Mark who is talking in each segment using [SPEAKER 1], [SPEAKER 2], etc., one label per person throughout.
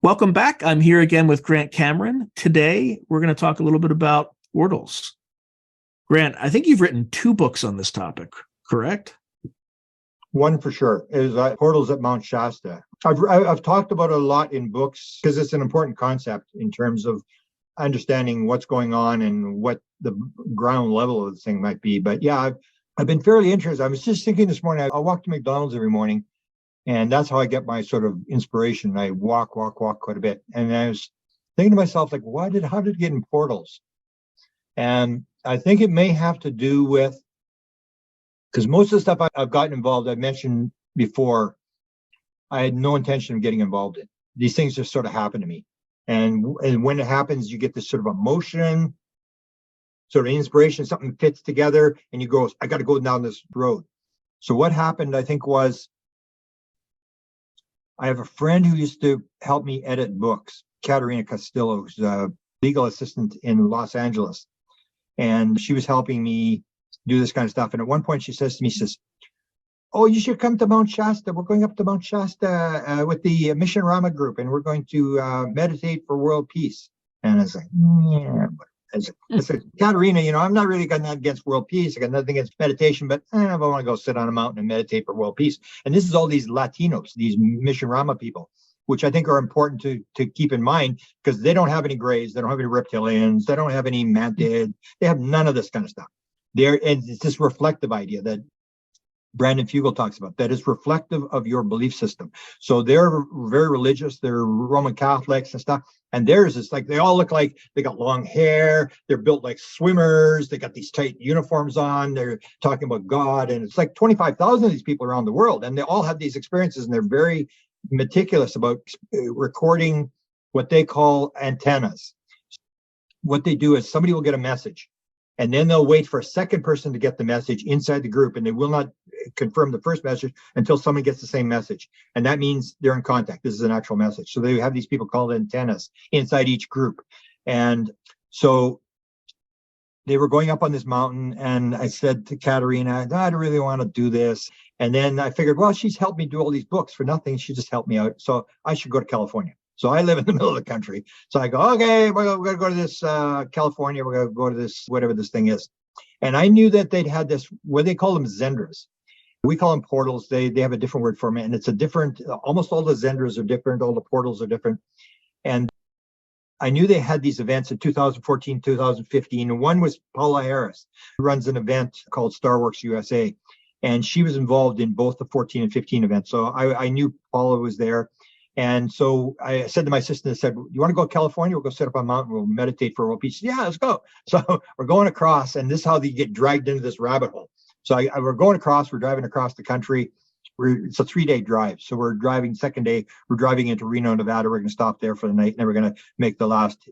[SPEAKER 1] Welcome back. I'm here again with Grant Cameron. Today, we're going to talk a little bit about portals. Grant, I think you've written 2 books on this topic, correct?
[SPEAKER 2] One for sure is portals at Mount Shasta. I've talked about it a lot in books because it's an important concept in terms of understanding what's going on and what the ground level of the thing might be. But yeah, I've been fairly interested. I was just thinking this morning, I walk to McDonald's every morning, and that's how I get my sort of inspiration. I walk quite a bit. And I was thinking to myself, like, how did it get in portals? And I think it may have to do with, because most of the stuff I've gotten involved, I mentioned before, I had no intention of getting involved in. These things just sort of happen to me. And when it happens, you get this sort of emotion, sort of inspiration, something fits together, and you go, I got to go down this road. So what happened, I think, was I have a friend who used to help me edit books, Katerina Castillo, who's a legal assistant in Los Angeles. And she was helping me do this kind of stuff. And at one point she says to me, oh, you should come to Mount Shasta. We're going up to Mount Shasta with the Mission Rama group, and we're going to meditate for world peace. And I was like, yeah. I said, Katerina, I'm not really got nothing against world peace. I got nothing against meditation, but I want to go sit on a mountain and meditate for world peace. And this is all these Latinos, these Mission Rama people, which I think are important to keep in mind, because they don't have any grays, they don't have any reptilians, they don't have any mantid, they have none of this kind of stuff. And it's this reflective idea that Brandon Fugel talks about, that is reflective of your belief system. So they're very religious, they're Roman Catholics and stuff. And theirs is like, they all look like they got long hair, they're built like swimmers, they got these tight uniforms on, they're talking about God. And it's like 25,000 of these people around the world. And they all have these experiences, and they're very meticulous about recording what they call antennas. What they do is somebody will get a message, and then they'll wait for a second person to get the message inside the group, and they will not confirm the first message until someone gets the same message. And that means they're in contact. This is an actual message. So they have these people called antennas inside each group. And so they were going up on this mountain, and I said to Katerina, I don't really want to do this. And then I figured, well, she's helped me do all these books for nothing. She just helped me out. So I should go to California. So I live in the middle of the country. So I go, okay, we're going to go to this California. We're going to go to this, whatever this thing is. And I knew that they'd had this, what they call them, xendras. We call them portals. They have a different word for them. And it's a different, almost all the xendras are different. All the portals are different. And I knew they had these events in 2014, 2015. And one was Paula Harris, who runs an event called Star Works USA. And she was involved in both the 14 and 15 events. So I knew Paula was there. And so I said to my assistant, I said, you want to go to California? We'll go set up a mountain. We'll meditate for world peace. Yeah, let's go. So we're going across, and this is how they get dragged into this rabbit hole. So we're going across, we're driving across the country. It's a 3-day drive. So we're driving, second day, we're driving into Reno, Nevada. We're going to stop there for the night. And then we're going to make the last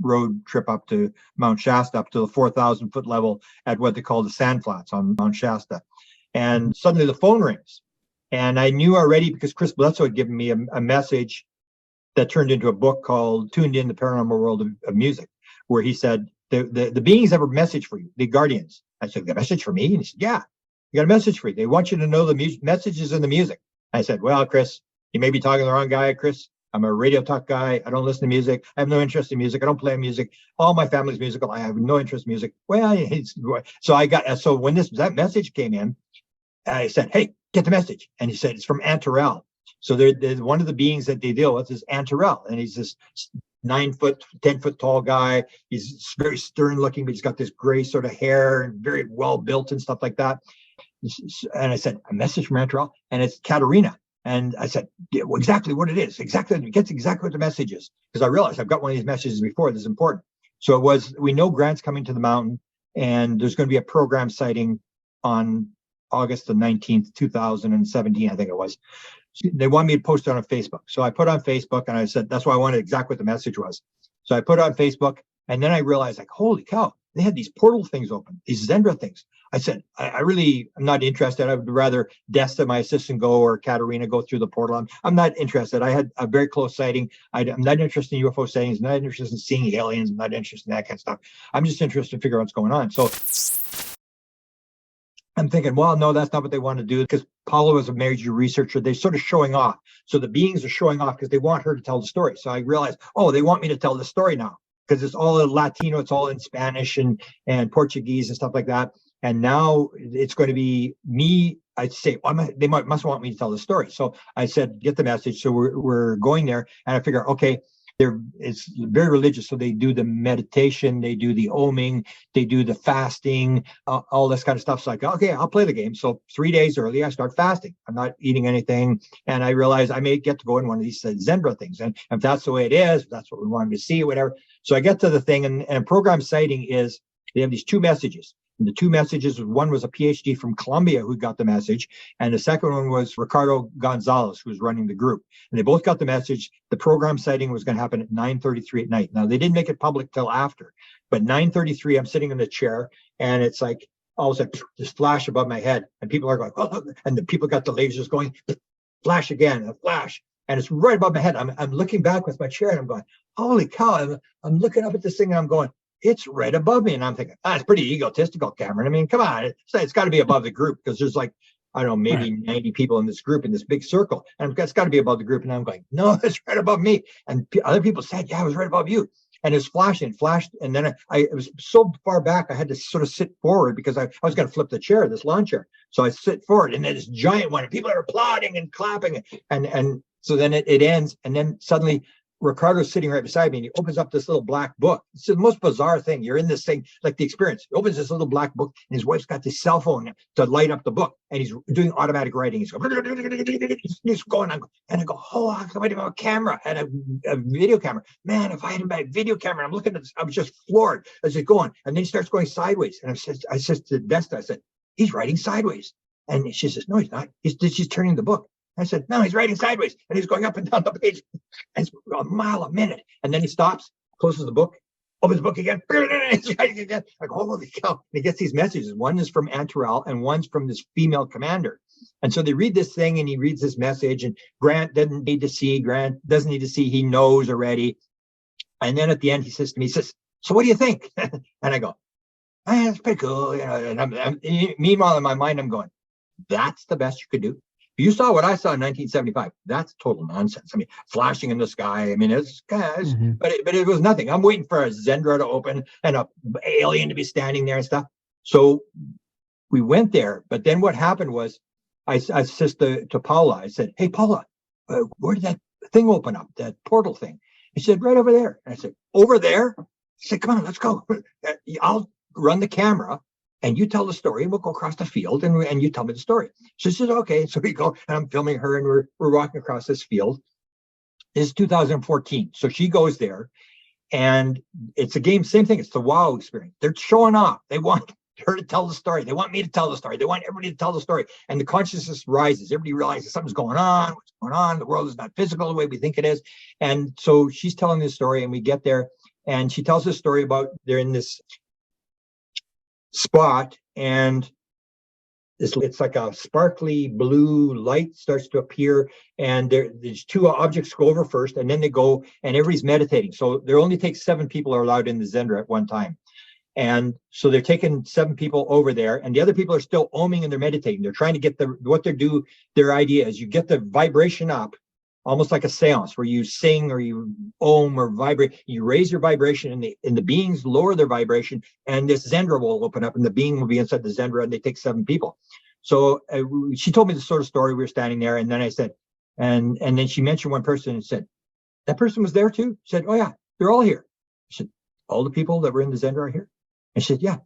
[SPEAKER 2] road trip up to Mount Shasta, up to the 4,000 foot level at what they call the sand flats on Mount Shasta. And suddenly the phone rings. And I knew already, because Chris Bledsoe had given me a message that turned into a book called Tuned In, the Paranormal World of Music, where he said, the beings have a message for you, the guardians. I said, got a message for me? And he said, yeah, you got a message for you. They want you to know the messages in the music. I said, well, Chris, you may be talking to the wrong guy, Chris. I'm a radio talk guy. I don't listen to music. I have no interest in music. I don't play music. All my family's musical. I have no interest in music. Well, so when that message came in, I said, hey, get the message. And he said, it's from Antarel. So they're one of the beings that they deal with is Antarel. And he's this 9 foot, 10 foot tall guy. He's very stern looking, but he's got this gray sort of hair and very well built and stuff like that. And I said, a message from Antarel, and it's Katerina. And I said, yeah, well, exactly what it is. It gets exactly what the message is. Because I realized I've got one of these messages before. This is important. So it was, we know Grant's coming to the mountain, and there's going to be a program sighting on August the 19th, 2017, I think it was. They want me to post it on Facebook. So I put on Facebook, and I said, that's why I wanted exactly what the message was. So I put it on Facebook, and then I realized, like, holy cow, they had these portal things open, these Xendra things. I said, I really am not interested. I would rather Desta, my assistant, go, or Katerina go through the portal. I'm not interested. I had a very close sighting. I'm not interested in UFO sightings. I'm not interested in seeing aliens. I'm not interested in that kind of stuff. I'm just interested in figuring out what's going on. So I'm thinking, well, no, that's not what they want to do, because Paula was a major researcher. They're sort of showing off. So the beings are showing off because they want her to tell the story. So I realized, oh, they want me to tell the story now, because it's all in Latino, it's all in Spanish and Portuguese and stuff like that. And now it's going to be me. I'd say, well, they must want me to tell the story. So I said, get the message. So we're going there, and I figure, okay, it's very religious. So they do the meditation, they do the oming, they do the fasting, all this kind of stuff. So like, okay, I'll play the game. So 3 days early, I start fasting. I'm not eating anything. And I realize I may get to go in one of these Xendra things. And if that's the way it is, if that's what we wanted to see, whatever. So I get to the thing, and program sighting is, they have these two messages. And the two messages, one was a PhD from Columbia who got the message, and the second one was Ricardo Gonzalez, who was running the group. And they both got the message. The program sighting was going to happen at 9:33 at night. Now, they didn't make it public till after, but 9:33, I'm sitting in the chair, and it's like all of a sudden, this flash above my head, and people are going, oh, and the people got the lasers going, flash again, a flash. And it's right above my head. I'm looking back with my chair, and I'm going, holy cow. I'm looking up at this thing, and I'm going, it's right above me. And I'm thinking, it's pretty egotistical, Cameron. I mean, come on. It's got to be above the group, because there's like, I don't know, maybe 90 people in this group, in this big circle. And it's got to be above the group. And I'm going, no, it's right above me. And other people said, yeah, it was right above you. And it was flashing, flashed. And then it was so far back, I had to sort of sit forward, because I was going to flip the chair, this lawn chair. So I sit forward, and then this giant one, and people are applauding and clapping. And so then it ends. And then suddenly, Ricardo's sitting right beside me, and he opens up this little black book. It's the most bizarre thing. You're in this thing, like the experience. He opens this little black book, and his wife's got this cell phone to light up the book, and he's doing automatic writing. He's going, and I go, oh, I have a camera and a video camera. Man, if I had my video camera, I'm looking at this, I was just floored as it's going. And then he starts going sideways. And I said to Desta, I said, he's writing sideways. And she says, no, he's not. She's turning the book. I said, no, he's writing sideways, and he's going up and down the page. And it's a mile a minute. And then he stops, closes the book, opens the book again. He's writing again. I go, holy cow. And he gets these messages. One is from Antarel, and one's from this female commander. And so they read this thing, and he reads this message, and Grant doesn't need to see. He knows already. And then at the end, he says to me, so what do you think? And I go, it's pretty cool. You know, and meanwhile, in my mind, I'm going, that's the best you could do. You saw what I saw in 1975. That's total nonsense. I mean, flashing in the sky. I mean, it's but it was nothing. I'm waiting for a Xendra to open and a alien to be standing there and stuff. So we went there. But then what happened was, I said to Paula, I said, hey, Paula, where did that thing open up, that portal thing? She said, right over there. And I said, over there? She said, come on, let's go. I'll run the camera, and you tell the story, and we'll go across the field, and you tell me the story. She says, okay. So we go, and I'm filming her, and we're walking across this field. This is 2014. So she goes there, and it's a game, same thing. It's the WoW experience. They're showing off. They want her to tell the story. They want me to tell the story. They want everybody to tell the story. And the consciousness rises. Everybody realizes something's going on. What's going on? The world is not physical the way we think it is. And so she's telling this story, and we get there, and she tells this story about they're in this spot, and it's like a sparkly blue light starts to appear, and there's two objects go over first, and then they go, and everybody's meditating. So there only takes 7 people are allowed in the Xendra at one time. And so they're taking 7 people over there, and the other people are still oming, and they're meditating. They're trying to get their idea is you get the vibration up, almost like a seance where you sing or you om or vibrate. You raise your vibration, and the beings lower their vibration, and this Xendra will open up, and the being will be inside the Xendra, and they take 7 people. So she told me the sort of story. We were standing there, and then I said, and then she mentioned one person and said, that person was there too? She said, oh yeah, they're all here. I said, all the people that were in the Xendra are here? And she said, yeah. I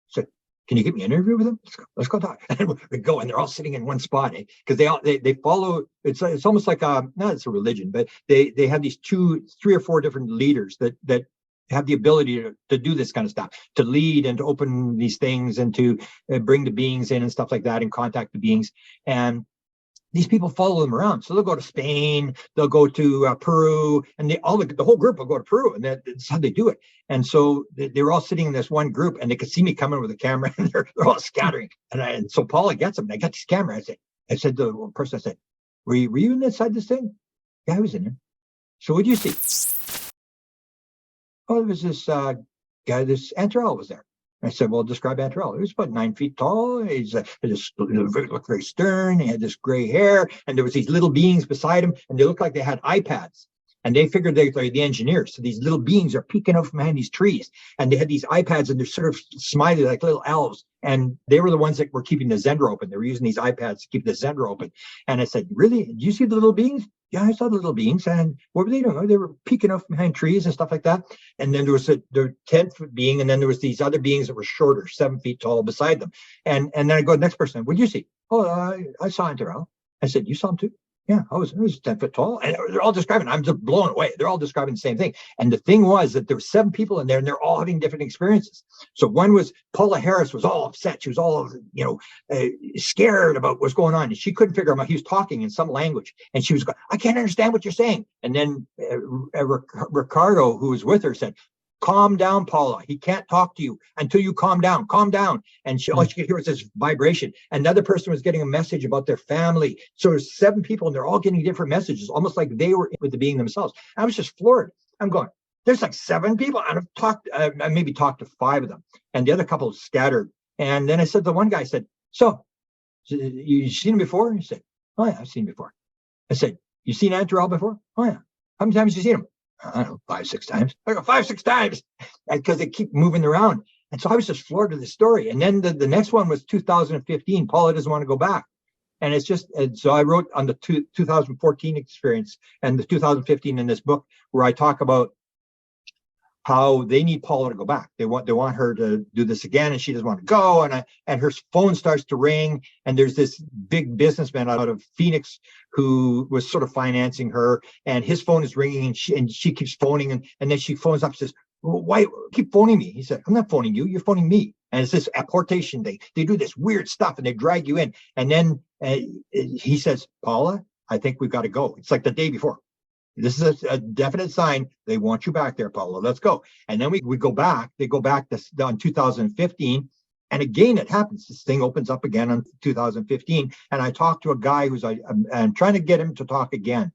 [SPEAKER 2] said, can you get me an interview with them? Let's go talk. And we go, and they're all sitting in one spot, because they follow. It's almost like not it's a religion, but they have these 3 or 4 different leaders that have the ability to do this kind of stuff, to lead and to open these things, and to bring the beings in and stuff like that, and contact the beings. And these people follow them around. So they'll go to Spain, they'll go to Peru, and the whole group will go to Peru, and that's how they do it. And so they were all sitting in this one group, and they could see me coming with a camera, and they're all scattering. And so Paula gets them, and I got this camera. I said to the person, I said, were you inside this thing? Yeah, I was in there. So what do you see? Oh, it was this guy, this Antarel was there. I said, well, describe Antarell. He was about 9 feet tall. He looked very stern. He had this gray hair, and there was these little beings beside him, and they looked like they had iPads. And they figured they were the engineers. So these little beings are peeking out from behind these trees. And they had these iPads, and they're sort of smiley like little elves. And they were the ones that were keeping the Xendra open. They were using these iPads to keep the Xendra open. And I said, really? Did you see the little beings? Yeah, I saw the little beings. And what were they doing? They were peeking out from behind trees and stuff like that. And then there was the 10th being, and then there was these other beings that were shorter, 7 feet tall beside them. And then I go to the next person. What did you see? Oh, I saw Antarell. I said, you saw him too? Yeah, I was 10 foot tall. And they're all describing, I'm just blown away. They're all describing the same thing. And the thing was that there were 7 people in there, and they're all having different experiences. So one was Paula Harris was all upset. She was all, scared about what's going on. And she couldn't figure out, he was talking in some language. And she was going, I can't understand what you're saying. And then Ricardo, who was with her, said, calm down, Paula. He can't talk to you until you calm down. Calm down. And all she could hear was this vibration. Another person was getting a message about their family. So there's 7 people, and they're all getting different messages, almost like they were with the being themselves. I was just floored. I'm going, there's like 7 people. And I maybe talked to 5 of them, and the other couple scattered. And then I said, the one guy said, so you seen him before? He said, oh yeah, I've seen him before. I said, you seen Antarell before? Oh yeah. How many times have you seen him? I don't know, 5, 6 times. I go 5, 6 times, because they keep moving around. And so I was just floored with the story. And then the next one was 2015. Paula doesn't want to go back. And it's just, and so I wrote on the 2014 experience and the 2015 in this book, where I talk about how they need Paula to go back. They want her to do this again, and she doesn't want to go. And her phone starts to ring, and there's this big businessman out of Phoenix who was sort of financing her, and his phone is ringing, and she keeps phoning, and then she phones up and says, well, why keep phoning me? He said, I'm not phoning you, you're phoning me. And it's this apportation thing. They do this weird stuff, and they drag you in. And then he says, Paula, I think we've got to go. It's like the day before. This is a definite sign they want you back there, Paula. Let's go. And then we go back. They go back on 2015. And again, it happens. This thing opens up again on 2015. And I talked to a guy I'm trying to get him to talk again,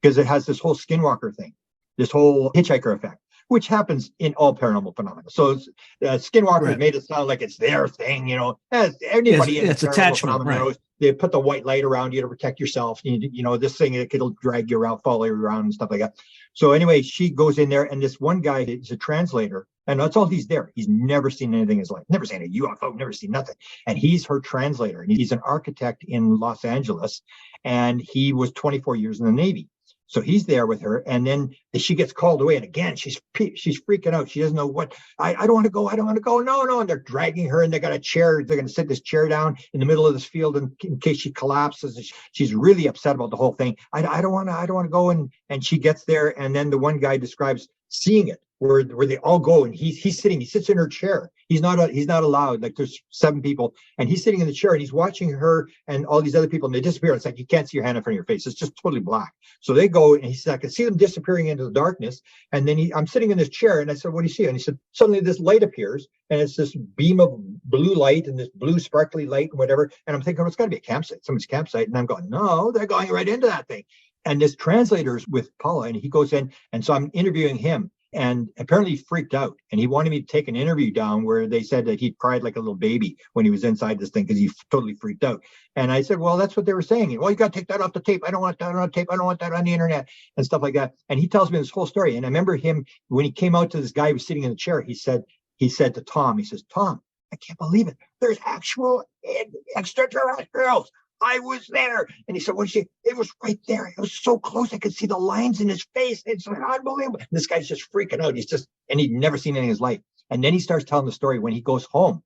[SPEAKER 2] because it has this whole skinwalker thing, this whole hitchhiker effect, which happens in all paranormal phenomena. So skinwalkers
[SPEAKER 1] Right.
[SPEAKER 2] made it sound like it's their thing, as anybody in
[SPEAKER 1] it's
[SPEAKER 2] paranormal
[SPEAKER 1] attachment,
[SPEAKER 2] phenomena
[SPEAKER 1] right.
[SPEAKER 2] knows. They put the white light around you to protect yourself. This thing, it'll drag you around, follow you around and stuff like that. So anyway, she goes in there, and this one guy is a translator, and that's all he's there. He's never seen anything in his life, never seen a UFO, never seen nothing. And he's her translator, and he's an architect in Los Angeles, and he was 24 years in the Navy. So he's there with her, and then she gets called away, and again she's freaking out. She doesn't know what. I don't want to go. I don't want to go. No. And they're dragging her, and they got a chair. They're going to sit this chair down in the middle of this field in case she collapses. She's really upset about the whole thing. I don't want to go. And she gets there, and then the one guy describes seeing it, where they all go, and he sits in her chair. He's not allowed. Like, there's 7 people, and he's sitting in the chair, and he's watching her and all these other people, and they disappear. It's like you can't see your hand in front of your face. It's just totally black. So they go, and he said, I can see them disappearing into the darkness. And then I'm sitting in this chair, and I said, what do you see? And he said, suddenly this light appears, and it's this beam of blue light and this blue sparkly light and whatever. And I'm thinking, it's got to be a campsite, someone's campsite. And I'm going, no, they're going right into that thing. And this translator's with Paula, and he goes in, and so I'm interviewing him. And apparently he freaked out, and he wanted me to take an interview down where they said that he cried like a little baby when he was inside this thing, because he totally freaked out. And I said, well, that's what they were saying. Well, you got to take that off the tape. I don't want that on tape. I don't want that on the internet and stuff like that. And he tells me this whole story. And I remember him, when he came out to this guy who was sitting in the chair, he said to Tom, he says, Tom, I can't believe it. There's actual extraterrestrials. I was there. And he said, what did you say? It was right there. It was so close. I could see the lines in his face. It's like unbelievable. And this guy's just freaking out. And he'd never seen anything in his life. And then he starts telling the story when he goes home.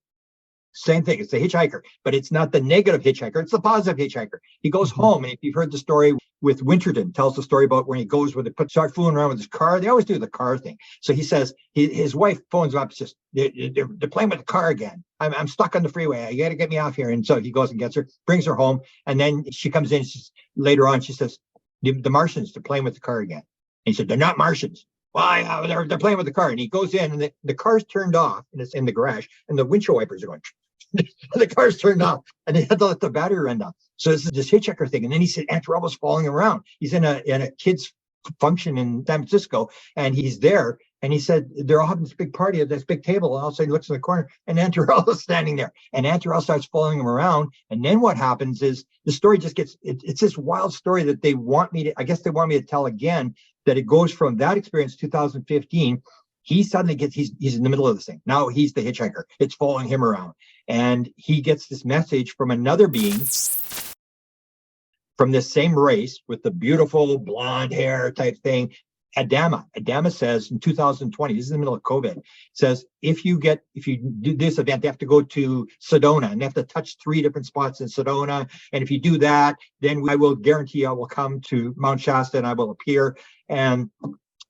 [SPEAKER 2] Same thing. It's the hitchhiker, but it's not the negative hitchhiker. It's the positive hitchhiker. He goes home, and if you've heard the story with Winterton, tells the story about when he goes where they start fooling around with his car. They always do the car thing. So he says his wife phones him up, says they're playing with the car again. I'm stuck on the freeway. You got to get me off here. And so he goes and gets her, brings her home, and then she comes in. Later on, she says the Martians, they're playing with the car again. And he said, they're not Martians. Well, they're playing with the car. And he goes in, and the car's turned off, and it's in the garage, and the windshield wipers are going. The car's turned off, and they had to let the battery run down. So this is this hitchhiker thing. And then he said Antarell falling around. He's in a kid's function in San Francisco, and he's there, And he said, they're all having this big party at this big table. And all of a sudden he looks in the corner and Aunt Terrell's standing there. And Aunt Terrell starts following him around. And then what happens is the story just gets, it's this wild story that they want me to, I guess they want me to tell again, that it goes from that experience, 2015. He suddenly gets, he's in the middle of this thing. Now he's the hitchhiker. It's following him around. And he gets this message from another being from this same race with the beautiful blonde hair type thing. Adama says in 2020, this is in the middle of COVID, says, if you do this event, they have to go to Sedona and they have to touch 3 different spots in Sedona. And if you do that, then I will guarantee I will come to Mount Shasta and I will appear. And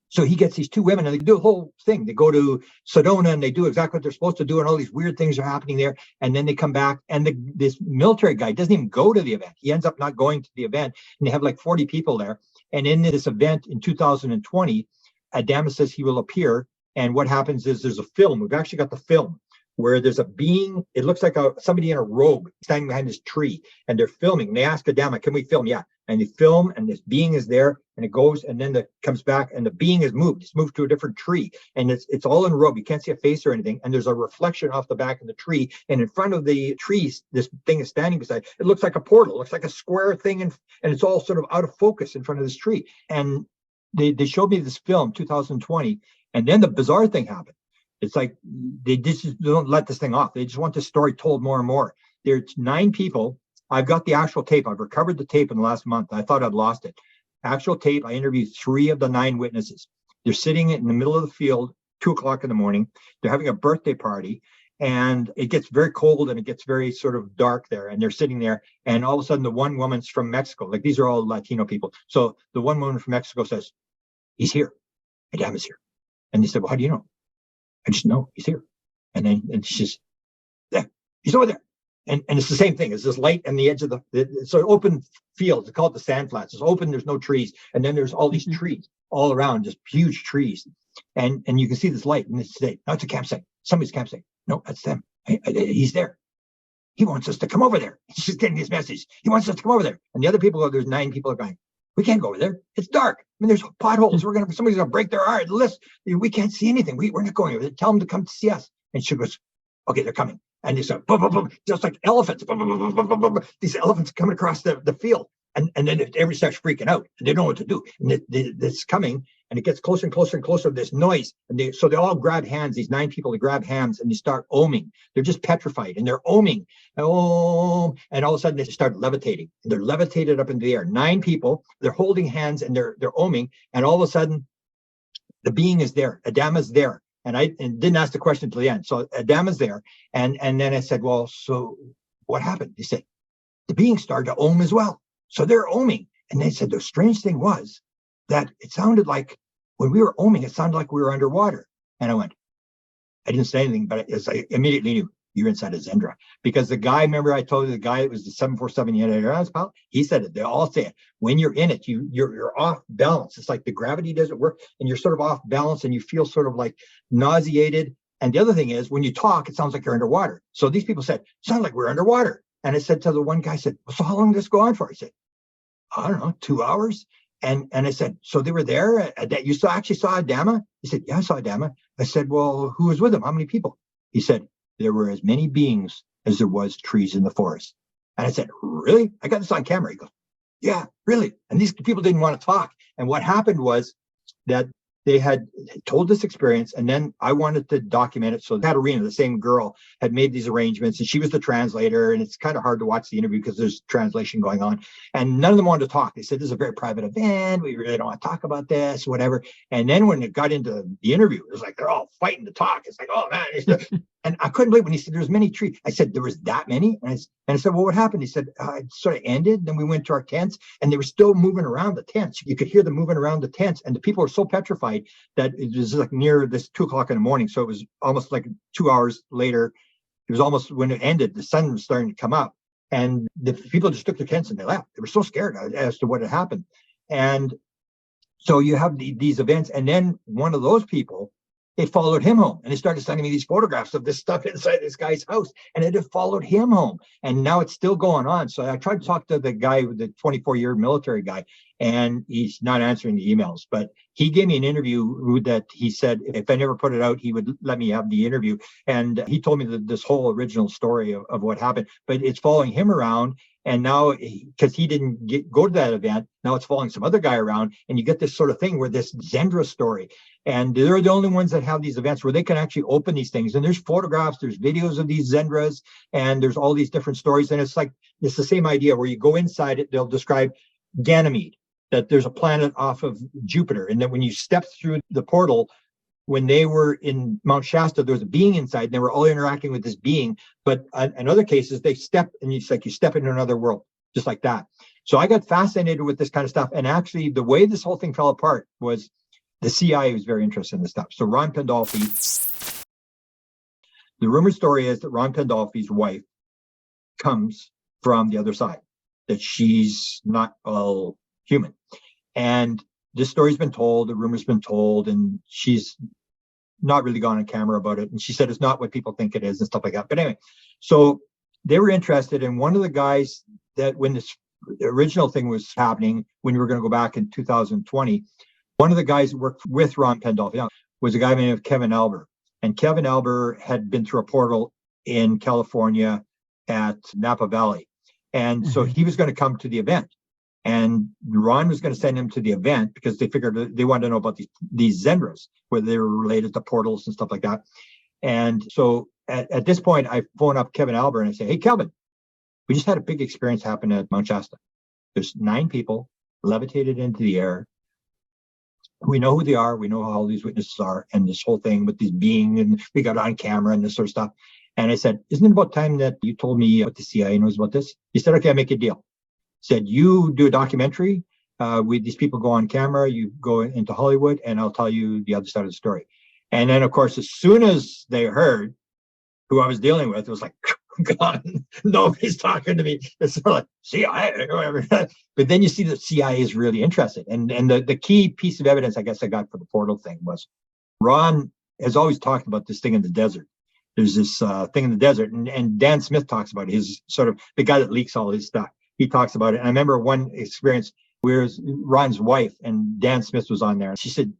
[SPEAKER 2] so he gets these 2 women and they do the whole thing. They go to Sedona and they do exactly what they're supposed to do. And all these weird things are happening there. And then they come back and this military guy doesn't even go to the event. He ends up not going to the event. And they have like 40 people there. And in this event in 2020, Adama says he will appear. And what happens is there's a film. We've actually got the film where there's a being. It looks like somebody in a robe standing behind this tree. And they're filming. And they ask Adama, can we film? Yeah. And they film and this being is there and it goes and then it comes back and the being is moved. It's moved to a different tree and it's all in a robe. You can't see a face or anything. And there's a reflection off the back of the tree. And in front of the trees, this thing is standing beside. It looks like a portal. It looks like a square thing. And it's all sort of out of focus in front of this tree. And they showed me this film, 2020. And then the bizarre thing happened. It's like they just don't let this thing off. They just want this story told more and more. There's 9 people. I've got the actual tape. I've recovered the tape in the last month. I thought I'd lost it. Actual tape. I interviewed 3 of the 9 witnesses. They're sitting in the middle of the field, 2:00 in the morning. They're having a birthday party and it gets very cold and it gets very sort of dark there. And they're sitting there. And all of a sudden the one woman's from Mexico. Like these are all Latino people. So the one woman from Mexico says, he's here. Adama's here. And they said, well, how do you know? I just know he's here. And she's there. He's over there. And it's the same thing. It's this light on the edge of it's an open field. It's called the sand flats. It's open. There's no trees. And then there's all these trees all around, just huge trees. And you can see this light. And it's no, it's a campsite. Somebody's campsite. No, that's them. He's there. He wants us to come over there. He's just getting this message. He wants us to come over there. And the other people, there's 9 people are going, we can't go over there. It's dark. I mean, there's potholes. Somebody's going to break their heart. We can't see anything. We're not going over there. Tell them to come to see us. And she goes, okay, they're coming. And they start, boom, boom, boom, just like elephants. Boom, boom, boom, boom, boom, boom. These elephants coming across the field. And then everybody starts freaking out. And they don't know what to do. And it's coming. And it gets closer and closer and closer to this noise. And so they all grab hands. These 9 people, they grab hands and they start oming. They're just petrified. And they're oming. And all of a sudden they start levitating. And they're levitated up into the air. 9 people. They're holding hands and they're oming. And all of a sudden, the being is there. Adama's there. And I didn't ask the question till the end. So Adama's there. And then I said, well, so what happened? He said, the being started to ohm as well. So they're oming. And they said, the strange thing was that it sounded like when we were oming, it sounded like we were underwater. And I didn't say anything, but I immediately knew you're inside a Xendra. Because the guy, remember I told you the guy, it was the 747 United pilot. He said it. They all say it. When you're in it, you're off balance. It's like the gravity doesn't work and you're sort of off balance and you feel sort of like nauseated. And the other thing is when you talk, it sounds like you're underwater. So these people said, sound like we're underwater. And I said to the one guy, I said, well, so how long did this go on for? He said, I don't know, 2 hours. And I said, so they were there? You actually saw Adama? He said, yeah, I saw Adama. I said, well, who was with him? How many people? He said, there were as many beings as there was trees in the forest. And I said, really? I got this on camera. He goes, yeah, really. And these people didn't want to talk. And what happened was that they had told this experience, and then I wanted to document it. So Katerina, the same girl, had made these arrangements, and she was the translator. And it's kind of hard to watch the interview because there's translation going on. And none of them wanted to talk. They said, this is a very private event. We really don't want to talk about this, whatever. And then when it got into the interview, it was like they're all fighting to talk. It's like, oh, man. And I couldn't believe when he said there's many trees. I said, there was that many? And I said, well, what happened? He said, it sort of ended. Then we went to our tents, and they were still moving around the tents. You could hear them moving around the tents. And the people were so petrified that it was like near this 2:00 in the morning. So it was almost like 2 hours later. It was almost when it ended, the sun was starting to come up. And the people just took their tents and they left. They were so scared as to what had happened. And so you have these events. And then one of those people, it followed him home, and they started sending me these photographs of this stuff inside this guy's house, and it had followed him home, and now it's still going on. So I tried to talk to the guy, the 24-year military guy, and he's not answering the emails. But he gave me an interview that he said if I never put it out, he would let me have the interview. And he told me this whole original story of what happened. But it's following him around. And now, because he didn't go to that event, now it's following some other guy around. And you get this sort of thing where this Xendra story. And they're the only ones that have these events where they can actually open these things. And there's photographs, there's videos of these Xendras, and there's all these different stories. And it's the same idea where you go inside it, they'll describe Ganymede, that there's a planet off of Jupiter. And then when you step through the portal, when they were in Mount Shasta, there was a being inside, and they were all interacting with this being. But in other cases, they step, and it's like you step into another world, just like that. So I got fascinated with this kind of stuff. And actually, the way this whole thing fell apart was the CIA was very interested in this stuff. So Ron Pandolfi, the rumor story is that Ron Pandolfi's wife comes from the other side, that she's not all human. And this story's been told, the rumor's been told, and she's not really gone on camera about it. And she said it's not what people think it is and stuff like that. But anyway, so they were interested. And one of the guys that when this original thing was happening, when we were going to go back in 2020, one of the guys that worked with Ron Pandolfi was a guy named Kevin Albert. And Kevin Albert had been through a portal in California at Napa Valley. And so he was going to come to the event. And Ron was going to send him to the event because they figured they wanted to know about these Xendras, whether they were related to portals and stuff like that. And so at this point, I phone up Kevin Albert and I say, hey, Kevin, we just had a big experience happen at Mount Shasta. There's 9 people levitated into the air. We know who they are. We know how all these witnesses are. And this whole thing with this being, and we got on camera and this sort of stuff. And I said, isn't it about time that you told me what the CIA knows about this? He said, okay, I'll make a deal. Said, you do a documentary, these people go on camera, you go into Hollywood, and I'll tell you the other side of the story. And then, of course, as soon as they heard who I was dealing with, it was like, gone. Nobody's talking to me. It's sort of like CIA or whatever. But then you see that CIA is really interested. And the key piece of evidence I guess I got for the portal thing was Ron has always talked about this thing in the desert. There's this thing in the desert, and Dan Smith talks about it. He's sort of the guy that leaks all his stuff. He talks about it. And I remember one experience where Ron's wife and Dan Smith was on there. And she said,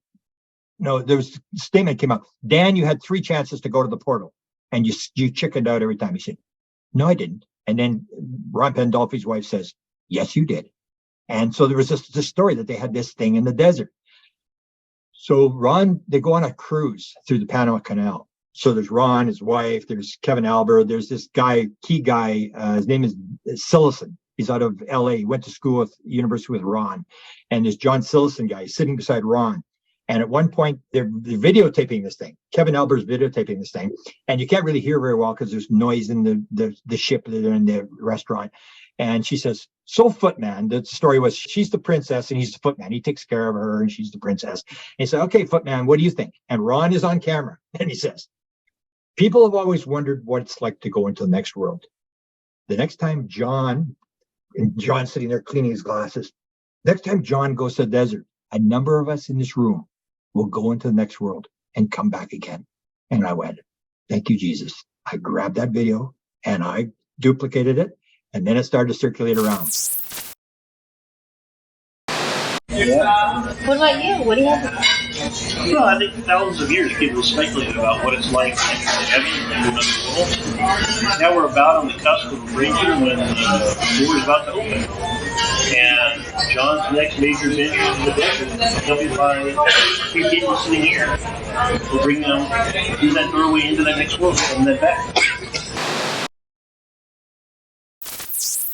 [SPEAKER 2] no, there was a statement came out. Dan, you had 3 chances to go to the portal and you chickened out every time. He said, no, I didn't. And then Ron Pandolfi's wife says, yes, you did. And so there was this story that they had this thing in the desert. So Ron, they go on a cruise through the Panama Canal. So there's Ron, his wife, there's Kevin Albert, there's this guy, key guy, his name is Sillison. He's out of LA. He went to school at university with Ron. And there's John Sillison guy sitting beside Ron. And at one point, they're videotaping this thing. Kevin Albert's videotaping this thing. And you can't really hear very well because there's noise in the ship that they're in the restaurant. And she says, so Footman, the story was she's the princess and he's the footman. He takes care of her and she's the princess. And he said, okay, Footman, what do you think? And Ron is on camera. And he says, people have always wondered what it's like to go into the next world. The next time John's sitting there cleaning his glasses. Next time John goes to the desert, a number of us in this room will go into the next world and come back again. And I went, thank you, Jesus. I grabbed that video and I duplicated it. And then it started to circulate around.
[SPEAKER 3] What about you? What do you have?
[SPEAKER 4] Well, I think thousands of years people speculated about what it's like to heaven and another world. Now we're about on the cusp of a breakthrough when the door is about to open. And John's next major venture in the desert, accompanied by a few people sitting here, will bring them through that doorway into that next world and then back.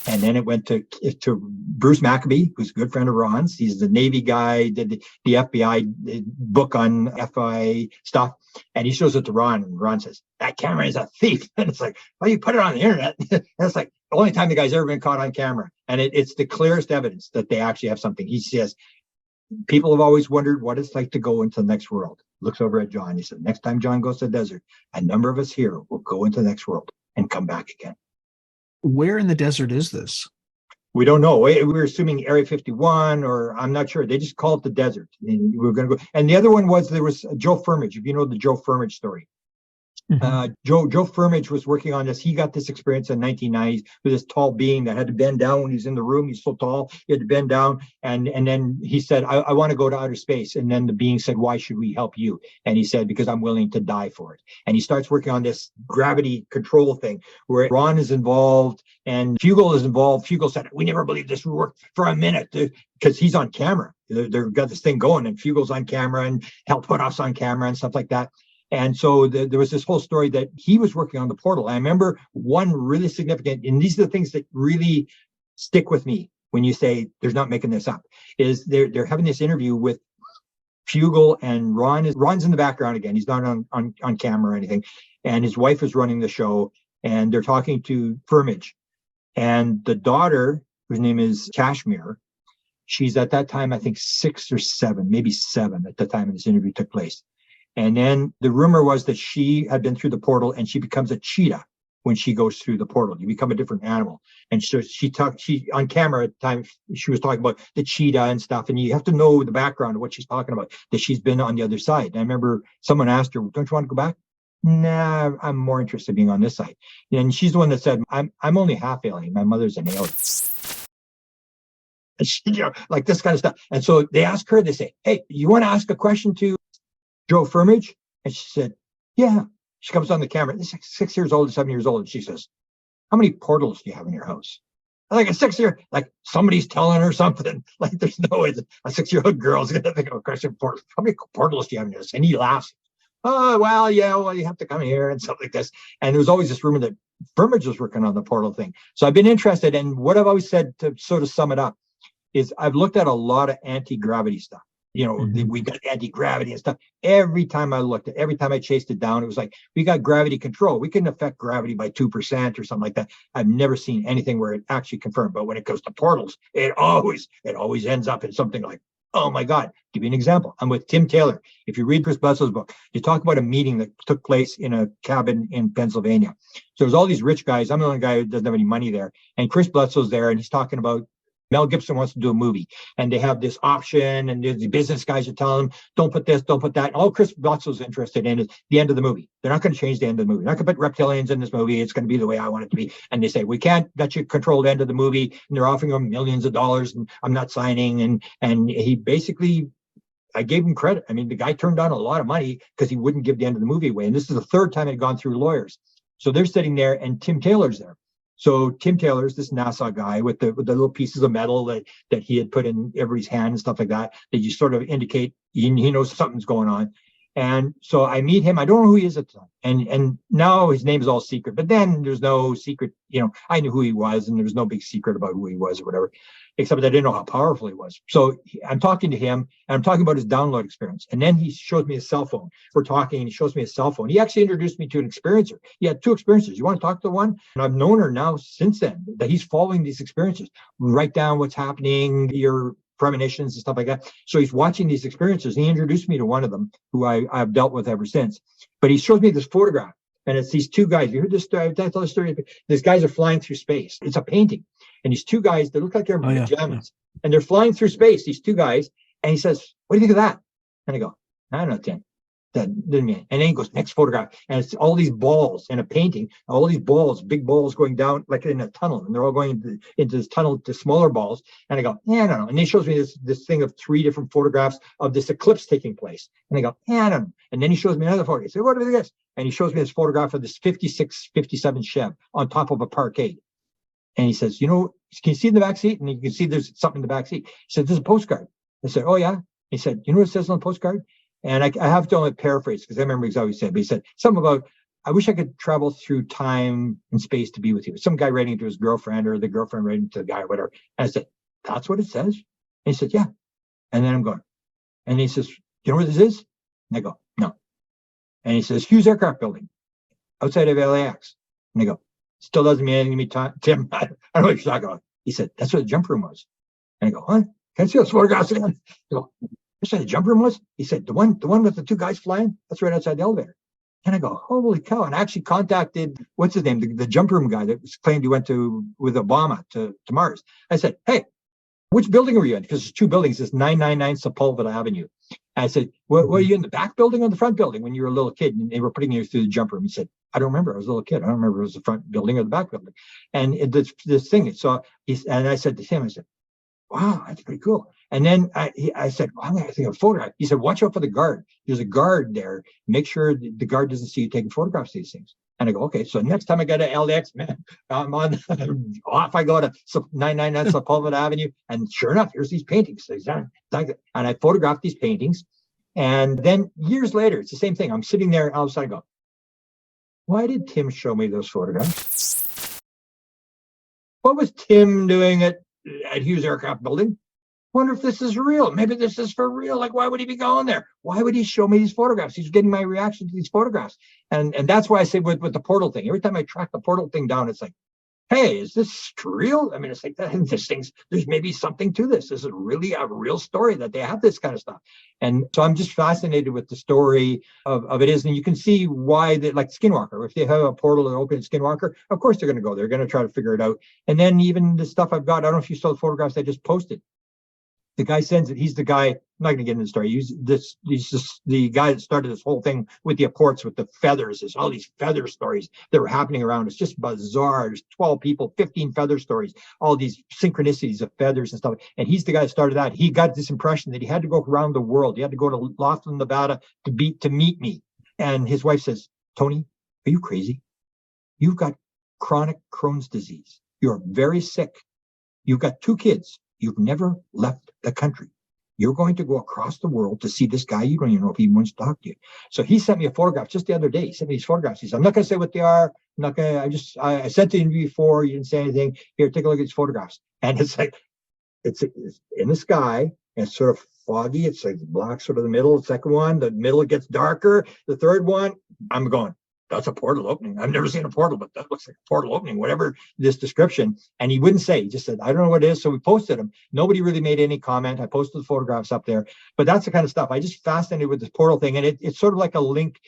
[SPEAKER 2] And then it went to Bruce Maccabee, who's a good friend of Ron's. He's the Navy guy, did the FBI book on FBI stuff. And he shows it to Ron, and Ron says, that camera is a thief. And it's like, well, you put it on the internet. And it's like the only time the guy's ever been caught on camera. And it's the clearest evidence that they actually have something. He says, people have always wondered what it's like to go into the next world. Looks over at John. He said, next time John goes to the desert, a number of us here will go into the next world and come back again.
[SPEAKER 1] Where in the desert is this?
[SPEAKER 2] We don't know. We're assuming Area 51, or I'm not sure. They just call it the desert. And we're going to go. And the other one was there was Joe Firmage. If you know the Joe Firmage story, Joe Firmage was working on this. He got this experience in the 1990s with this tall being that had to bend down when he was in the room. He's so tall, he had to bend down. And then he said, I want to go to outer space. And then the being said, why should we help you? And he said, because I'm willing to die for it. And he starts working on this gravity control thing where Ron is involved and Fugel is involved. Fugel said, we never believed this would work for a minute, because he's on camera. They've got this thing going, and Fugel's on camera and Hal Puthoff's on camera and stuff like that. And so there was this whole story that he was working on the portal. I remember one really significant, and these are the things that really stick with me when you say there's not making this up, is they're having this interview with Fugel, and Ron's in the background again. He's not on camera or anything. And his wife is running the show, and they're talking to Firmage. And the daughter, whose name is Kashmir, she's at that time, I think 6 or 7, maybe 7 at the time this interview took place. And then the rumor was that she had been through the portal and she becomes a cheetah when she goes through the portal. You become a different animal. And so she on camera at the time, she was talking about the cheetah and stuff. And you have to know the background of what she's talking about, that she's been on the other side. And I remember someone asked her, don't you want to go back? Nah, I'm more interested in being on this side. And she's the one that said, I'm only half alien. My mother's an alien. And she, like this kind of stuff. And so they ask her, they say, hey, you want to ask a question to Joe Firmage? And she said, yeah. She comes on the camera. This is 6 years old, 7 years old. And she says, how many portals do you have in your house? Like a 6-year, like somebody's telling her something. Like there's no way that a 6-year-old girl's going to think of a question. How many portals do you have in your house? And he laughs. Oh, well, yeah, well, you have to come here and stuff like this. And there was always this rumor that Firmage was working on the portal thing. So I've been interested. And what I've always said, to sort of sum it up, is I've looked at a lot of anti-gravity stuff. We got anti-gravity and stuff. Every time I chased it down, it was like, we got gravity control. We can affect gravity by 2% or something like that. I've never seen anything where it actually confirmed. But when it goes to portals, it always ends up in something like, oh my God. Give you an example. I'm with Tim Taylor. If you read Chris Bledsoe's book, you talk about a meeting that took place in a cabin in Pennsylvania. So there's all these rich guys. I'm the only guy who doesn't have any money there. And Chris Bledsoe's there, and he's talking about Mel Gibson wants to do a movie, and they have this option, and the business guys are telling them, don't put this, don't put that. And all Chris Bledsoe's interested in is the end of the movie. They're not going to change the end of the movie. They're not going to put reptilians in this movie. It's going to be the way I want it to be. And they say, we can't let you control the end of the movie. And they're offering him millions of dollars, and I'm not signing. And he basically, I gave him credit. I mean, the guy turned down a lot of money because he wouldn't give the end of the movie away. And this is the third time it had gone through lawyers. So they're sitting there, and Tim Taylor's there. So Tim Taylor's this NASA guy with the little pieces of metal that he had put in everybody's hand and stuff like that you sort of indicate he knows something's going on. And so I meet him. I don't know who he is at the time. And now his name is all secret. But then there's no secret. I knew who he was, and there was no big secret about who he was or whatever, except that I didn't know how powerful he was. So I'm talking to him, and I'm talking about his download experience. And then he shows me his cell phone. We're talking, and he shows me his cell phone. He actually introduced me to an experiencer. He had 2 experiences. You want to talk to one? And I've known her now since then, that he's following these experiences. Write down what's happening, your premonitions and stuff like that. So he's watching these experiences. He introduced me to one of them, who I've dealt with ever since. But he shows me this photograph, and it's these 2 guys. You heard this story? I tell the story. These guys are flying through space. It's a painting, and these 2 guys, they look like they're in pajamas, and they're flying through space. These 2 guys, and he says, "What do you think of that?" And I go, "I don't know, Tim. That didn't mean." And then he goes, next photograph, and it's all these balls in a painting, all these balls, big balls going down like in a tunnel, and they're all going into this tunnel to smaller balls. And I go, "Yeah, I don't know." And he shows me this thing of 3 different photographs of this eclipse taking place. And I go, "Yeah, I don't know." And then he shows me another photo. He said, "What do you think of this?" And he shows me this photograph of this 56, 57 Chev on top of a parkade. And he says, "Can you see in the back seat?" And you can see there's something in the back seat. He said, "There's a postcard." I said, "Oh, yeah." He said, "You know what it says on the postcard?" And I have to only paraphrase because I remember exactly what he said. But he said something about, "I wish I could travel through time and space to be with you." Some guy writing to his girlfriend, or the girlfriend writing to the guy, or whatever. And I said, "That's what it says?" And he said, "Yeah." And then I'm going. And he says, "You know where this is?" And I go, "No." And he says, "Hughes Aircraft Building, outside of LAX." And I go, "Still doesn't mean anything to me, Tim. I don't know what you're talking about." He said, "That's where the jump room was." And I go, "Huh? Can I see those photographs again?" I go, "That's where the jump room was?" He said, the one with the 2 guys flying, that's right outside the elevator." And I go, "Holy cow." And I actually contacted, what's his name? The jump room guy that was claimed he went with Obama to Mars. I said, "Hey, which building were you in?" Because there's 2 buildings. There's 999 Sepulveda Avenue. And I said, were you in the back building or the front building when you were a little kid and they were putting you through the jump room? He said, I don't remember. I was a little kid. I don't remember if it was the front building or the back building. And this thing, so and I said to him, I said, wow, that's pretty cool. And then I said, well, I'm going to take a photograph. He said, watch out for the guard. There's a guard there. Make sure the guard doesn't see you taking photographs of these things. And I go, okay. So next time I go to LAX, man, I'm on, off I go to 999 Sepulveda Avenue. And sure enough, here's these paintings. And I photographed these paintings. And then years later, it's the same thing. I'm sitting there and all of a sudden I go, why did Tim show me those photographs? What was Tim doing at Hughes Aircraft Building? Wonder if this is real. Maybe this is for real. Like, why would he be going there? Why would he show me these photographs? He's getting my reaction to these photographs. And that's why I say with the portal thing, every time I track the portal thing down, it's like, hey, is this real? I mean, it's like there's maybe something to this. This is really a real story that they have this kind of stuff. And so I'm just fascinated with the story of it is. And you can see why like Skinwalker, if they have a portal that opens Skinwalker, of course they're going to go. They're going to try to figure it out. And then even the stuff I've got, I don't know if you saw the photographs I just posted. The guy sends it. He's the guy. I'm not going to get into the story. He's just the guy that started this whole thing with the apports, with the feathers. There's all these feather stories that were happening around. It's just bizarre. There's 12 people, 15 feather stories, all these synchronicities of feathers and stuff. And he's the guy that started that. He got this impression that he had to go around the world. He had to go to Laughlin, Nevada to meet me. And his wife says, Tony, are you crazy? You've got chronic Crohn's disease. You're very sick. You've got 2 kids. You've never left the country. You're going to go across the world to see this guy. You don't even know if he wants to talk to you. So he sent me a photograph just the other day. He sent me these photographs. He said, I'm not going to say what they are. I'm not going to, I sent the interview before. You didn't say anything. Here, take a look at these photographs. And it's like, it's in the sky. And it's sort of foggy. It's like black, sort of the middle. The second one, the middle gets darker. The third one, I'm going, that's a portal opening. I've never seen a portal, but that looks like a portal opening, whatever this description. And he wouldn't say, he just said, I don't know what it is. So we posted them. Nobody really made any comment. I posted the photographs up there, but that's the kind of stuff I just fascinated with this portal thing. And it's sort of like a link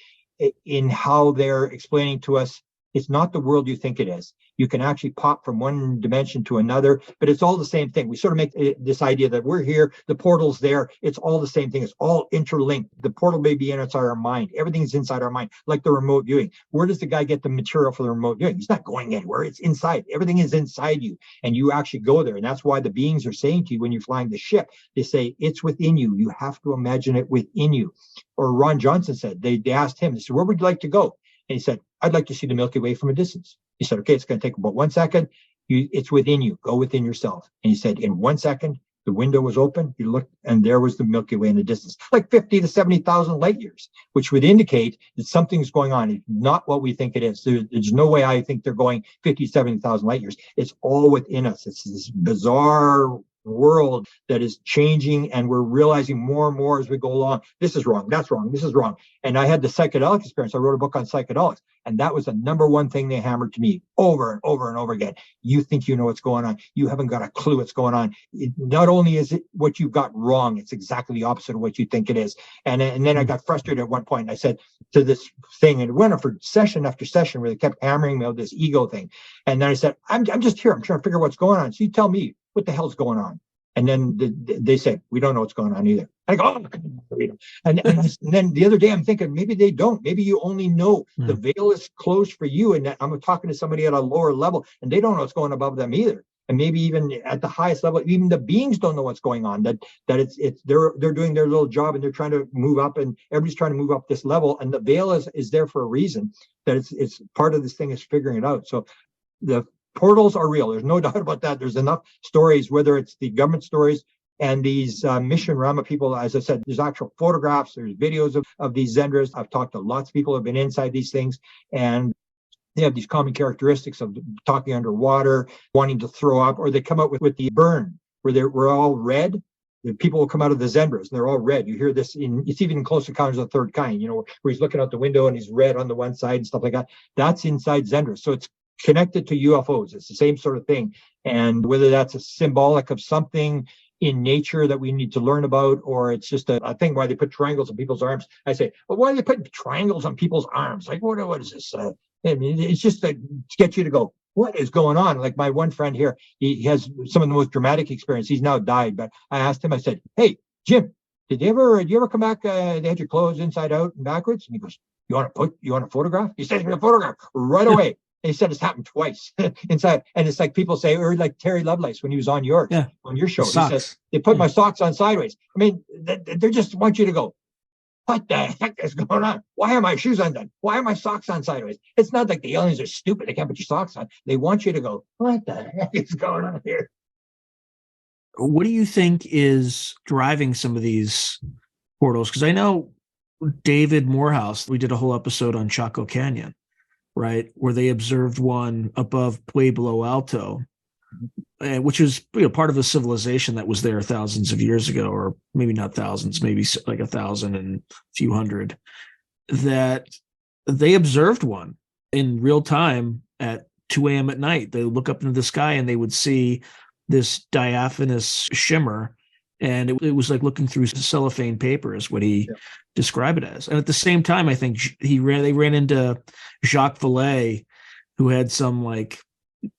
[SPEAKER 2] in how they're explaining to us. It's not the world you think it is. You can actually pop from one dimension to another, but it's all the same thing. We sort of make this idea that we're here, the portal's there. It's all the same thing. It's all interlinked. The portal may be inside our mind. Everything's inside our mind, like the remote viewing. Where does the guy get the material for the remote viewing? He's not going anywhere. It's inside. Everything is inside you, and you actually go there. And that's why the beings are saying to you when you're flying the ship, they say, it's within you. You have to imagine it within you. Or Ron Johnson said, they asked him, they said, where would you like to go? And he said, I'd like to see the Milky Way from a distance. He said, okay, it's going to take about 1 second. It's within you. Go within yourself. And he said, in 1 second, the window was open. He looked, and there was the Milky Way in the distance, like 50 to 70,000 light years, which would indicate that something's going on. It's not what we think it is. There's no way I think they're going 50, 70,000 light years. It's all within us. It's this bizarre world that is changing, and we're realizing more and more as we go along, this is wrong, that's wrong, this is wrong. And I had the psychedelic experience. I wrote a book on psychedelics, and that was the number one thing they hammered to me over and over and over again. You think you know what's going on. You haven't got a clue what's going on. Not only is it what you've got wrong, it's exactly the opposite of what you think it is. And then I got frustrated at one point, and I said to this thing, and it went on for session after session where they kept hammering me with this ego thing. And then I said, I'm just here. I'm trying to figure out what's going on. So you tell me, what the hell's going on? And then they said, we don't know what's going on either. I go, oh, and then the other day I'm thinking, maybe they don't. Maybe you only know the veil is closed for you. And I'm talking to somebody at a lower level, and they don't know what's going above them either. And maybe even at the highest level, even the beings don't know what's going on. That they're doing their little job, and they're trying to move up, and everybody's trying to move up this level. And the veil is there for a reason. That it's part of this thing is figuring it out. So the portals are real. There's no doubt about that. There's enough stories, whether it's the government stories and these mission Rama people. As I said, there's actual photographs, there's videos of these Xendras. I've talked to lots of people who have been inside these things, and they have these common characteristics of talking underwater, wanting to throw up, or they come out with the burn, where we're all red. The people will come out of the Xendras, and they're all red. You hear this it's even in Close Encounters of the Third Kind, where he's looking out the window and he's red on the one side and stuff like that. That's inside Xendras. So it's connected to UFOs. It's the same sort of thing. And whether that's a symbolic of something in nature that we need to learn about, or it's just a thing why they put triangles on people's arms. I say, well, why are they putting triangles on people's arms? Like, what is this? I mean, it's just to get you to go, what is going on? Like my one friend here, he has some of the most dramatic experience. He's now died, but I asked him, I said, hey, Jim, did you ever come back? They had your clothes inside out and backwards. And he goes, you want a photograph? He sends me a photograph right away. And he said it's happened twice inside. And it's like people say, or like Terry Lovelace when he was on your show. He says, they put my socks on sideways. I mean, they just want you to go, what the heck is going on? Why are my shoes undone? Why are my socks on sideways? It's not like the aliens are stupid. They can't put your socks on. They want you to go, what the heck is going on here?
[SPEAKER 1] What do you think is driving some of these portals? Because I know David Morehouse, we did a whole episode on Chaco Canyon, right, where they observed one above Pueblo Alto, which was part of a civilization that was there thousands of years ago, or maybe not thousands, maybe like 1,000 and a few hundred, that they observed one in real time at 2 a.m. at night. They look up into the sky and they would see this diaphanous shimmer, and it was like looking through cellophane paper is what he described it as. And at the same time, I think they ran into Jacques Vallée, who had some like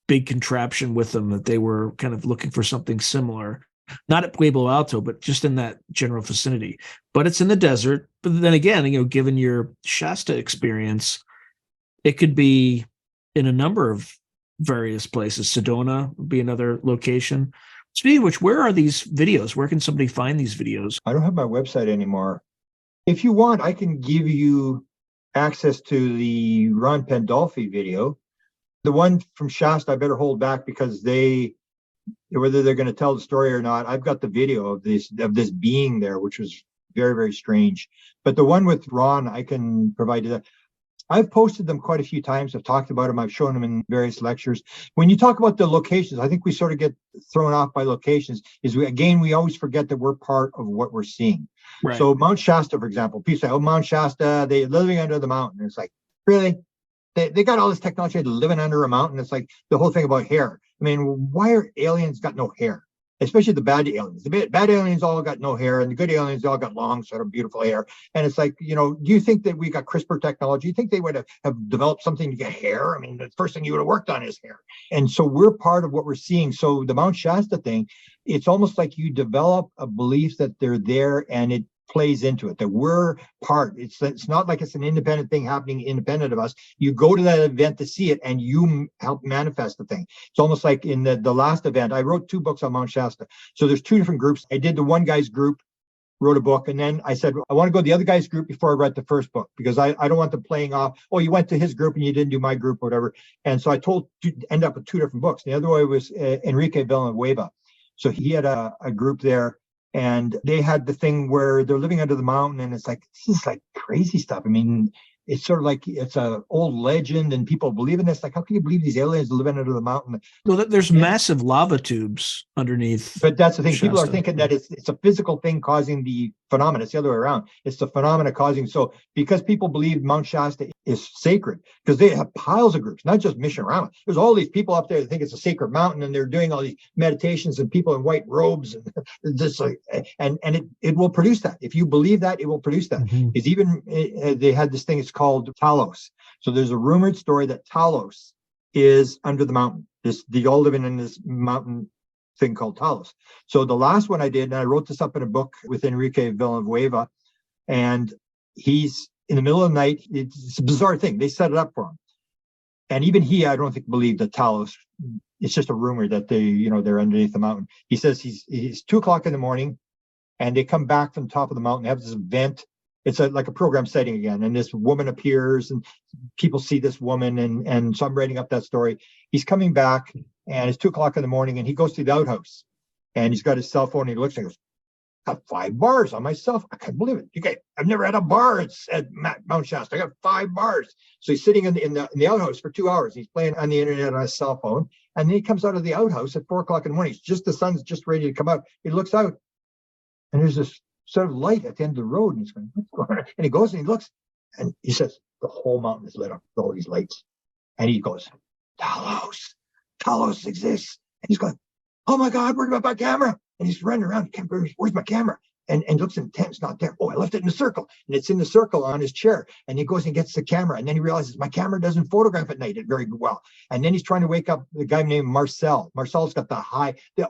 [SPEAKER 1] big contraption with them that they were kind of looking for something similar, not at Pueblo Alto, but just in that general vicinity. But it's in the desert. But then again, given your Shasta experience, it could be in a number of various places. Sedona would be another location. Speaking of which, where are these videos? Where can somebody find these videos?
[SPEAKER 2] I don't have my website anymore. If you want, I can give you access to the Ron Pandolfi video. The one from Shasta, I better hold back because whether they're going to tell the story or not, I've got the video of this being there, which was very, very strange. But the one with Ron, I can provide you that. I've posted them quite a few times. I've talked about them. I've shown them in various lectures. When you talk about the locations, I think we sort of get thrown off by locations. We always forget that we're part of what we're seeing. Right. So Mount Shasta, for example, people say, Mount Shasta, they're living under the mountain. It's like, really? They got all this technology living under a mountain. It's like the whole thing about hair. I mean, why are aliens got no hair? Especially the bad aliens. The bad aliens all got no hair, and the good aliens all got long, sort of beautiful hair. And it's like, do you think that we got CRISPR technology? Do you think they would have developed something to get hair? I mean, the first thing you would have worked on is hair. And so we're part of what we're seeing. So the Mount Shasta thing, it's almost like you develop a belief that they're there, and it plays into it, that we're part. It's not like it's an independent thing happening independent of us. You go to that event to see it, and you help manifest the thing. It's almost like in the last event, I wrote 2 books on Mount Shasta. So there's 2 different groups. I did the one guy's group, wrote a book, and then I said, I want to go to the other guy's group before I write the first book, because I don't want them playing off, you went to his group and you didn't do my group or whatever. And so I end up with 2 different books. The other one was Enrique Villanueva. So he had a group there, and they had the thing where they're living under the mountain, and it's like, this is like crazy stuff. I mean, it's sort of like it's a old legend, and people believe in this. Like, how can you believe these aliens living under the mountain?
[SPEAKER 1] Well, there's massive lava tubes underneath.
[SPEAKER 2] But that's the thing.
[SPEAKER 1] Shasta.
[SPEAKER 2] People are thinking that it's a physical thing causing the phenomena. It's the other way around. It's the phenomena causing. So because people believe Mount Shasta is sacred, because they have piles of groups, not just Mission Rama. There's all these people up there that think it's a sacred mountain, and they're doing all these meditations, and people in white robes, and just like, and it will produce that. If you believe that, it will produce that.
[SPEAKER 1] Mm-hmm.
[SPEAKER 2] It's even they had this thing. It's called Talos. So there's a rumored story that Talos is under the mountain. They all living in this mountain thing called Talos. So the last one I did, and I wrote this up in a book with Enrique Villanueva, and he's in the middle of the night. It's a bizarre thing. They set it up for him. And even I don't think believed that Talos, it's just a rumor that they're underneath the mountain. He says he's 2:00 in the morning, and they come back from the top of the mountain. They have this event. It's like a program setting again. And this woman appears, and people see this woman. And so I'm writing up that story. He's coming back, and it's 2:00 in the morning, and he goes to the outhouse, and he's got his cell phone, and he looks and he goes, I got 5 bars on my cell phone. I can't believe it. Okay, I've never had a bar at Mount Shasta. I got 5 bars. So he's sitting in the outhouse for 2 hours. He's playing on the internet on his cell phone. And then he comes out of the outhouse at 4:00 in the morning. The sun's just ready to come out. He looks out, and there's this sort of light at the end of the road. And he's going, what's going on? And he goes and he looks, and he says, the whole mountain is lit up with all these lights. And he goes, Talos exists. And he's going, oh my God, where's my camera? And he's running around. Where's my camera? and looks intense, not there. Oh, I left it in the circle. And it's in the circle on his chair. And he goes and gets the camera. And then he realizes my camera doesn't photograph at night very well. And then he's trying to wake up the guy named Marcel. Marcel's got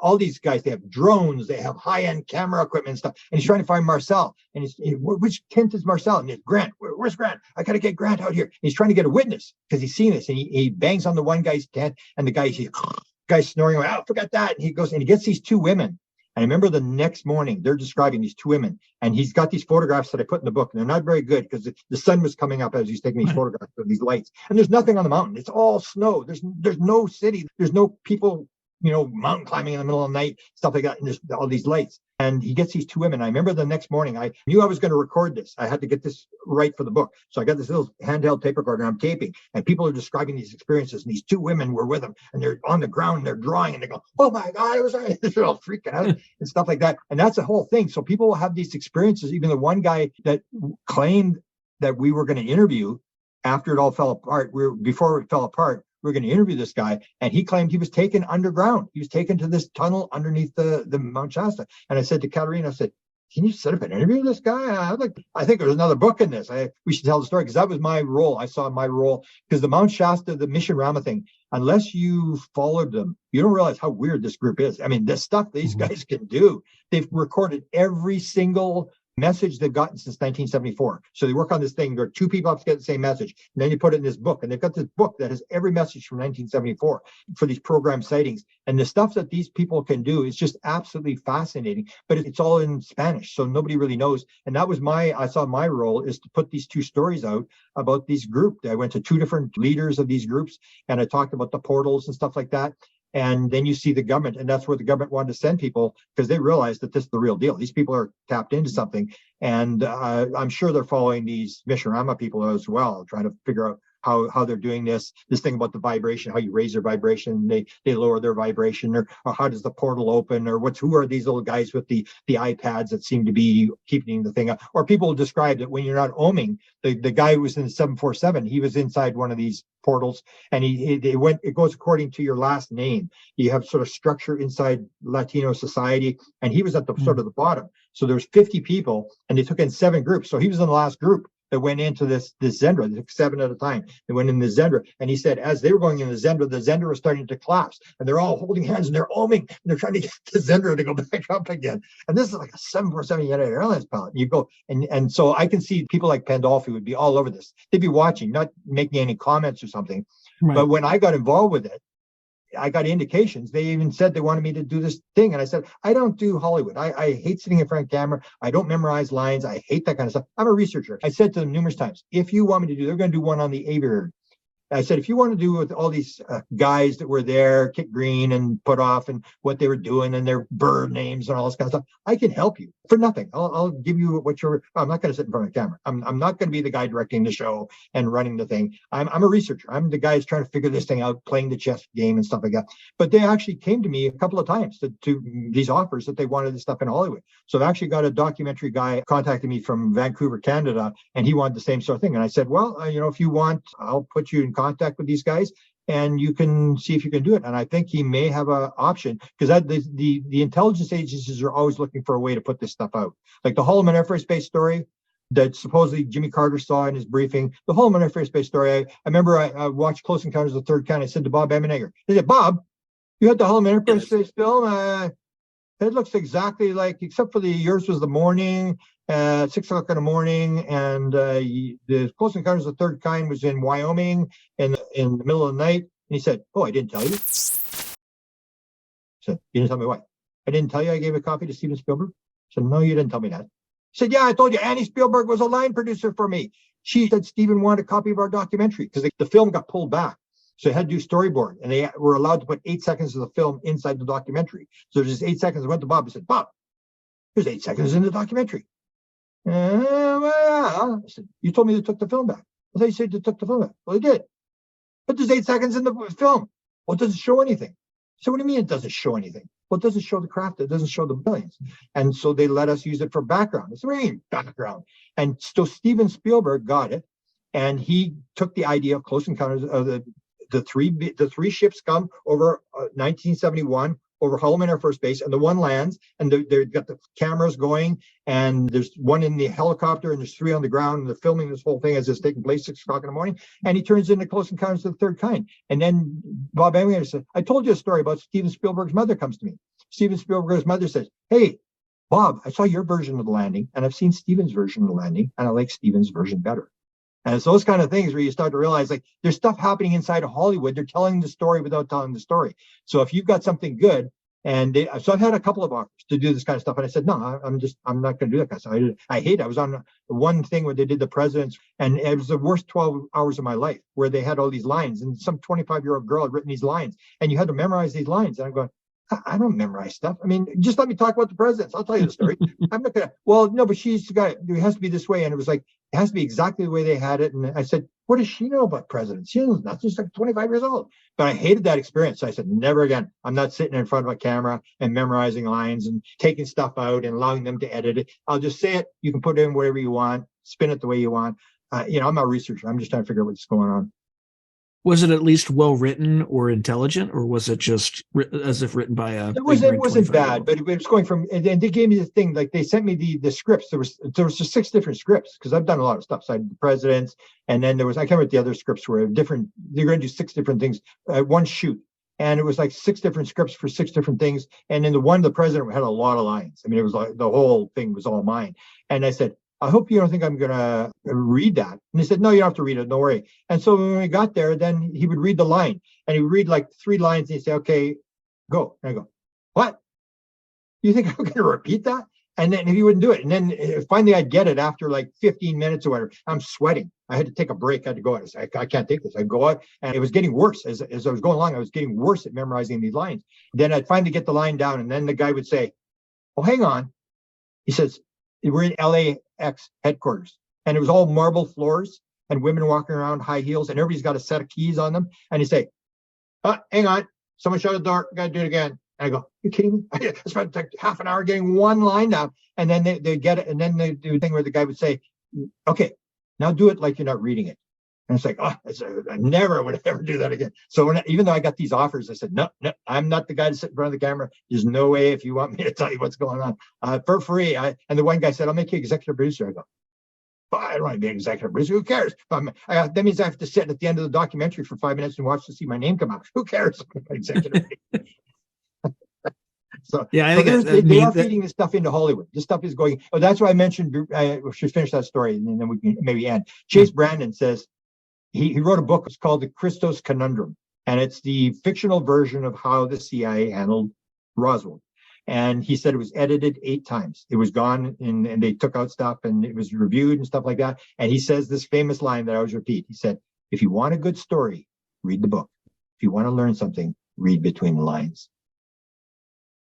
[SPEAKER 2] all these guys, they have drones, they have high-end camera equipment and stuff. And he's trying to find Marcel. And which tent is Marcel? And it's Grant. Where's Grant? I got to get Grant out here. And he's trying to get a witness because he's seen this. And he bangs on the one guy's tent. And the guy's snoring away. Oh, forget that. And he goes and he gets these two women. I remember the next morning, they're describing these two women, and he's got these photographs that I put in the book, and they're not very good because the sun was coming up as he's taking these photographs of these lights. And there's nothing on the mountain. It's all snow. There's no city. There's no people, mountain climbing in the middle of the night, stuff like that. And there's all these lights. And he gets these two women. I remember the next morning, I knew I was going to record this. I had to get this right for the book. So I got this little handheld tape recorder and I'm taping. And people are describing these experiences. And these two women were with them. And they're on the ground and they're drawing. And they go, oh my God, they're all freaking out and stuff like that. And that's the whole thing. So people will have these experiences. Even the one guy that claimed that we were going to interview after it all fell apart, before it fell apart, we were going to interview this guy, and he claimed he was taken underground. He was taken to this tunnel underneath the Mount Shasta. And I said to Katerina, I said, can you set up an interview with this guy? I think there's another book in this. We should tell the story because that was my role. I saw my role because the Mount Shasta, the Mission Rama thing, unless you followed them, you don't realize how weird this group is. I mean, the stuff these guys can do. They've recorded every single message they've gotten since 1974. So they work on this thing. There are two people have to get the same message. And then you put it in this book. And they've got this book that has every message from 1974 for these program sightings. And the stuff that these people can do is just absolutely fascinating. But it's all in Spanish. So nobody really knows. And that was I saw my role is to put these two stories out about these groups. I went to two different leaders of these groups and I talked about the portals and stuff like that. And then you see the government, and that's where the government wanted to send people because they realized that this is the real deal. These people are tapped into something. And I'm sure they're following these Mission Rama people as well, trying to figure out how they're doing this thing about the vibration, how you raise their vibration, they lower their vibration, or how does the portal open, or who are these little guys with the iPads that seem to be keeping the thing up? Or people describe that when you're not ohming, the guy who was in the 747, he was inside one of these portals, and it goes according to your last name. You have sort of structure inside Latino society, and he was at the sort of the bottom. So there was 50 people, and they took in 7 groups. So he was in the last group that went into this Xendra. They took 7 at a time. They went in the Xendra. And he said, as they were going in the Xendra was starting to collapse. And they're all holding hands and they're ohming. And they're trying to get the Xendra to go back up again. And this is like a 747 United Airlines pilot. You go, and so I can see people like Pandolfi would be all over this. They'd be watching, not making any comments or something. Right. But when I got involved with it, I got indications. They even said they wanted me to do this thing. And I said, I don't do Hollywood. I hate sitting in front of camera. I don't memorize lines. I hate that kind of stuff. I'm a researcher. I said to them numerous times, if you want me to do, they're going to do one on the aviary. I said, if you want to do with all these guys that were there, Kit Green and Put Off and what they were doing and their bird names and all this kind of stuff, I can help you for nothing. I'll give you I'm not going to sit in front of the camera. I'm not going to be the guy directing the show and running the thing. I'm a researcher. I'm the guy who's trying to figure this thing out, playing the chess game and stuff like that. But they actually came to me a couple of times to these offers that they wanted this stuff in Hollywood. So I've actually got a documentary guy contacted me from Vancouver, Canada, and he wanted the same sort of thing. And I said, well, if you want, I'll put you in contact with these guys and you can see if you can do it. And I think he may have an option because the intelligence agencies are always looking for a way to put this stuff out. Like the Holloman Air Force Base story that supposedly Jimmy Carter saw in his briefing, the Holloman Air Force Base story. I remember I watched Close Encounters of the Third Kind. I said to Bob Emenegger, I said, Bob, you had the Holloman Air Force Base film? It looks exactly like, except for yours was the morning, 6 o'clock in the morning, and the Close Encounters of the Third Kind was in Wyoming in the middle of the night. And he said, oh, I didn't tell you. I said, you didn't tell me what? I didn't tell you I gave a copy to Steven Spielberg? I said, no, you didn't tell me that. He said, yeah, I told you Annie Spielberg was a line producer for me. She said Steven wanted a copy of our documentary because the film got pulled back. So they had to do storyboard, and they were allowed to put 8 seconds of the film inside the documentary. So there's just 8 seconds. I went to Bob and said, Bob, there's 8 seconds in the documentary. Well, I said, you told me they took the film back. Well, they said they took the film back. Well, they did. But there's 8 seconds in the film. Well, it doesn't show anything. So what do you mean it doesn't show anything? Well, it doesn't show the craft. It doesn't show the billions. And so they let us use it for background. I said, what do you mean background? And so Steven Spielberg got it, and he took the idea of Close Encounters of the three ships come over 1971 over Holloman Air Force Base, and the one lands, and they've got the cameras going, and there's one in the helicopter, and there's 3 on the ground, and they're filming this whole thing as it's taking place 6 o'clock in the morning, and he turns into Close Encounters of the Third Kind. And then Bob Emmett said, I told you a story about Steven Spielberg's mother comes to me. Steven Spielberg's mother says, hey, Bob, I saw your version of the landing, and I've seen Steven's version of the landing, and I like Steven's version better. And it's those kind of things where you start to realize, like, there's stuff happening inside of Hollywood. They're telling the story without telling the story. So if you've got something good, so I've had a couple of offers to do this kind of stuff, and I said, no, I'm not going to do that kind of stuff. I hate it. I was on one thing where they did the presidents, and it was the worst 12 hours of my life, where they had all these lines, and some 25-year-old girl had written these lines, and you had to memorize these lines. And I'm going, I don't memorize stuff. I mean, just let me talk about the presidents. I'll tell you the story. I'm not gonna. Well, no, but she's got. It has to be this way, and it was like it has to be exactly the way they had it. And I said, what does she know about presidents? She knows nothing. She's like 25 years old. But I hated that experience. So I said, never again. I'm not sitting in front of a camera and memorizing lines and taking stuff out and allowing them to edit it. I'll just say it. You can put it in whatever you want, spin it the way you want. I'm not a researcher. I'm just trying to figure out what's going on.
[SPEAKER 1] Was it at least well written or intelligent, or was it just as if written by a?
[SPEAKER 2] It wasn't bad, but it was going from. And they gave me the thing, like they sent me the scripts. There was just 6 different scripts, because I've done a lot of stuff. So I did the presidents, and then there was, I can't remember what the other scripts were. Different. They're going to do 6 different things, one shoot, and it was like 6 different scripts for 6 different things. And then the president had a lot of lines. I mean, it was like the whole thing was all mine. And I said, I hope you don't think I'm going to read that. And they said, no, you don't have to read it. Don't worry. And so when we got there, then he would read the line, and he would read like 3 lines, and he'd say, okay, go. And I go, what? You think I'm going to repeat that? And then he wouldn't do it. And then finally I'd get it after like 15 minutes or whatever. I'm sweating. I had to take a break. I had to go out. I said, I can't take this. I'd go out, and it was getting worse. As I was going along, I was getting worse at memorizing these lines. Then I'd finally get the line down, and then the guy would say, oh, hang on. He says, we're in LAX headquarters, and it was all marble floors and women walking around high heels, and everybody's got a set of keys on them. And he'd say, hang on, someone shut the door, gotta do it again. And I go, you kidding me? I spent like half an hour getting one line down, and then they get it, and then they do a thing where the guy would say, okay, now do it like you're not reading it. And it's like, I never would ever do that again. So even though I got these offers, I said, no, I'm not the guy to sit in front of the camera. There's no way, if you want me to tell you what's going on for free. And the one guy said, I'll make you executive producer. I go, I don't want to be an executive producer. Who cares? That means I have to sit at the end of the documentary for 5 minutes and watch to see my name come out. Who cares? Executive producer. So yeah, I think they are feeding this stuff into Hollywood. This stuff is going. Oh, that's why I mentioned. We should finish that story, and then we can maybe end. Chase Brandon says, he wrote a book. It's called The Christos Conundrum, and it's the fictional version of how the CIA handled Roswell. And he said it was edited 8 times. It was gone, and they took out stuff, and it was reviewed and stuff like that. And he says this famous line that I always repeat. He said, if you want a good story, read the book. If you want to learn something, read between the lines.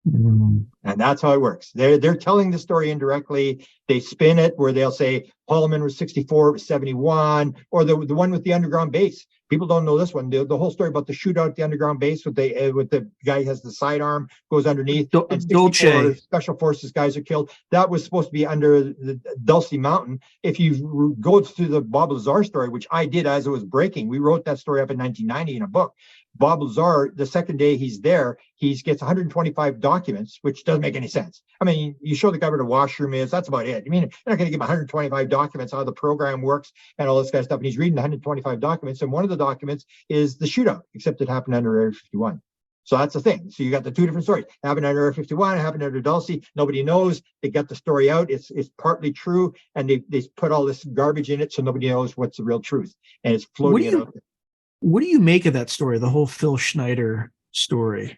[SPEAKER 2] Mm-hmm. And that's how it works. They're telling the story indirectly. They spin it where they'll say Holloman was 64, it was 71, or the one with the underground base. People don't know this one. The whole story about the shootout at the underground base with the guy who has the sidearm, goes underneath, and Dolce special forces guys are killed. That was supposed to be under the Dulce Mountain. If you go through the Bob Lazar story, which I did as it was breaking, we wrote that story up in 1990 in a book. Bob Lazar, the second day he's there, he gets 125 documents, which doesn't make any sense. I mean, you show the guy where the washroom is, that's about it. I mean, you're not going to give him 125 documents, how the program works and all this kind of stuff. And he's reading 125 documents. And one of the documents is the shootout, except it happened under Area 51. So that's the thing. So you got the 2 different stories. It happened under Area 51, it happened under Dulce. Nobody knows. They got the story out. It's partly true. And they put all this garbage in it so nobody knows what's the real truth. And it's floating out there.
[SPEAKER 1] What do you make of that story, the whole Phil Schneider story?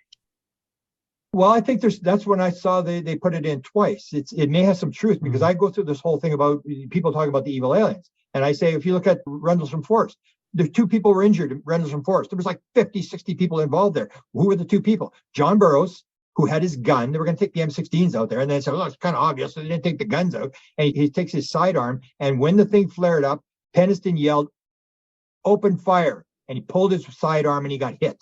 [SPEAKER 2] Well, I think that's when I saw they put it in twice. It may have some truth, because I go through this whole thing about people talking about the evil aliens. And I say, if you look at Rendlesham Forest, the 2 people were injured in Rendlesham Forest. There was like 50, 60 people involved there. Who were the 2 people? John Burroughs, who had his gun. They were going to take the M16s out there. And then they said, well, it's kind of obvious. So they didn't take the guns out. And he takes his sidearm. And when the thing flared up, Peniston yelled, open fire. And he pulled his sidearm and he got hit.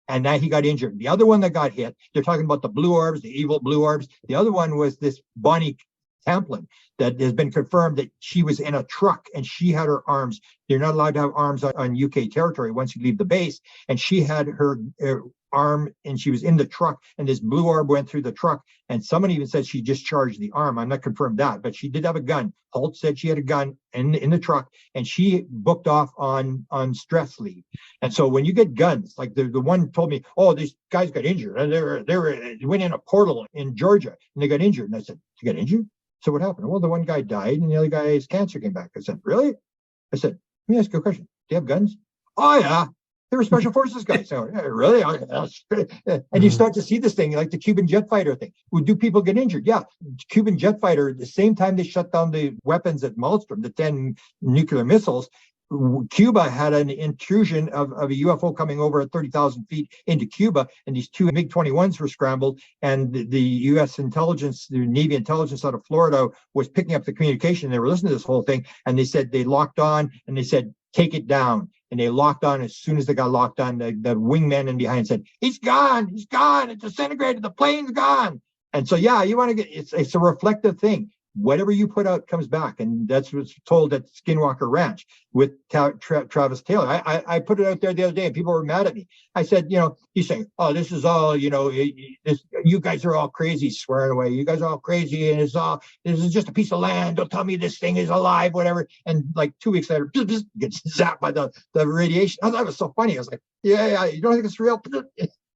[SPEAKER 2] And now he got injured. The other one that got hit, they're talking about the blue orbs, the evil blue orbs. The other one was this Bonnie Tamplin, that has been confirmed that she was in a truck and she had her arms. You're not allowed to have arms on UK territory once you leave the base. And she had her arm and she was in the truck, and this blue orb went through the truck. And someone even said she discharged the arm. I'm not confirmed that, but she did have a gun. Holt said she had a gun in the truck, and she booked off on stress leave. And so when you get guns, like the one told me, oh, these guys got injured, and they went in a portal in Georgia and they got injured. And I said, you got injured? So what happened? Well, the one guy died and the other guy's cancer came back. I said, really? I said, let me ask you a question. Do you have guns? Oh, yeah. They were special forces guys. So, yeah, really? And you start to see this thing, like the Cuban jet fighter thing. Well, do people get injured? Yeah. Cuban jet fighter, the same time they shut down the weapons at Malmstrom, the 10 nuclear missiles, Cuba had an intrusion of a UFO coming over at 30,000 feet into Cuba, and these two MiG-21s were scrambled, and the U.S. intelligence, the Navy intelligence out of Florida was picking up the communication. They were listening to this whole thing, and they said they locked on, and they said, take it down. And they locked on. As soon as they got locked on, the wingman in behind said, he's gone, it disintegrated, the plane's gone. And so, yeah, you want to get, it's a reflective thing. Whatever you put out comes back. And that's what's told at Skinwalker Ranch with Travis Taylor. I put it out there the other day and people were mad at me. I said, he's saying, oh, this is all, you guys are all crazy, swearing away. You guys are all crazy. And this is just a piece of land. Don't tell me this thing is alive, whatever. And like 2 weeks later, gets zapped by the radiation. I thought it was so funny. I was like, yeah, you don't think it's real?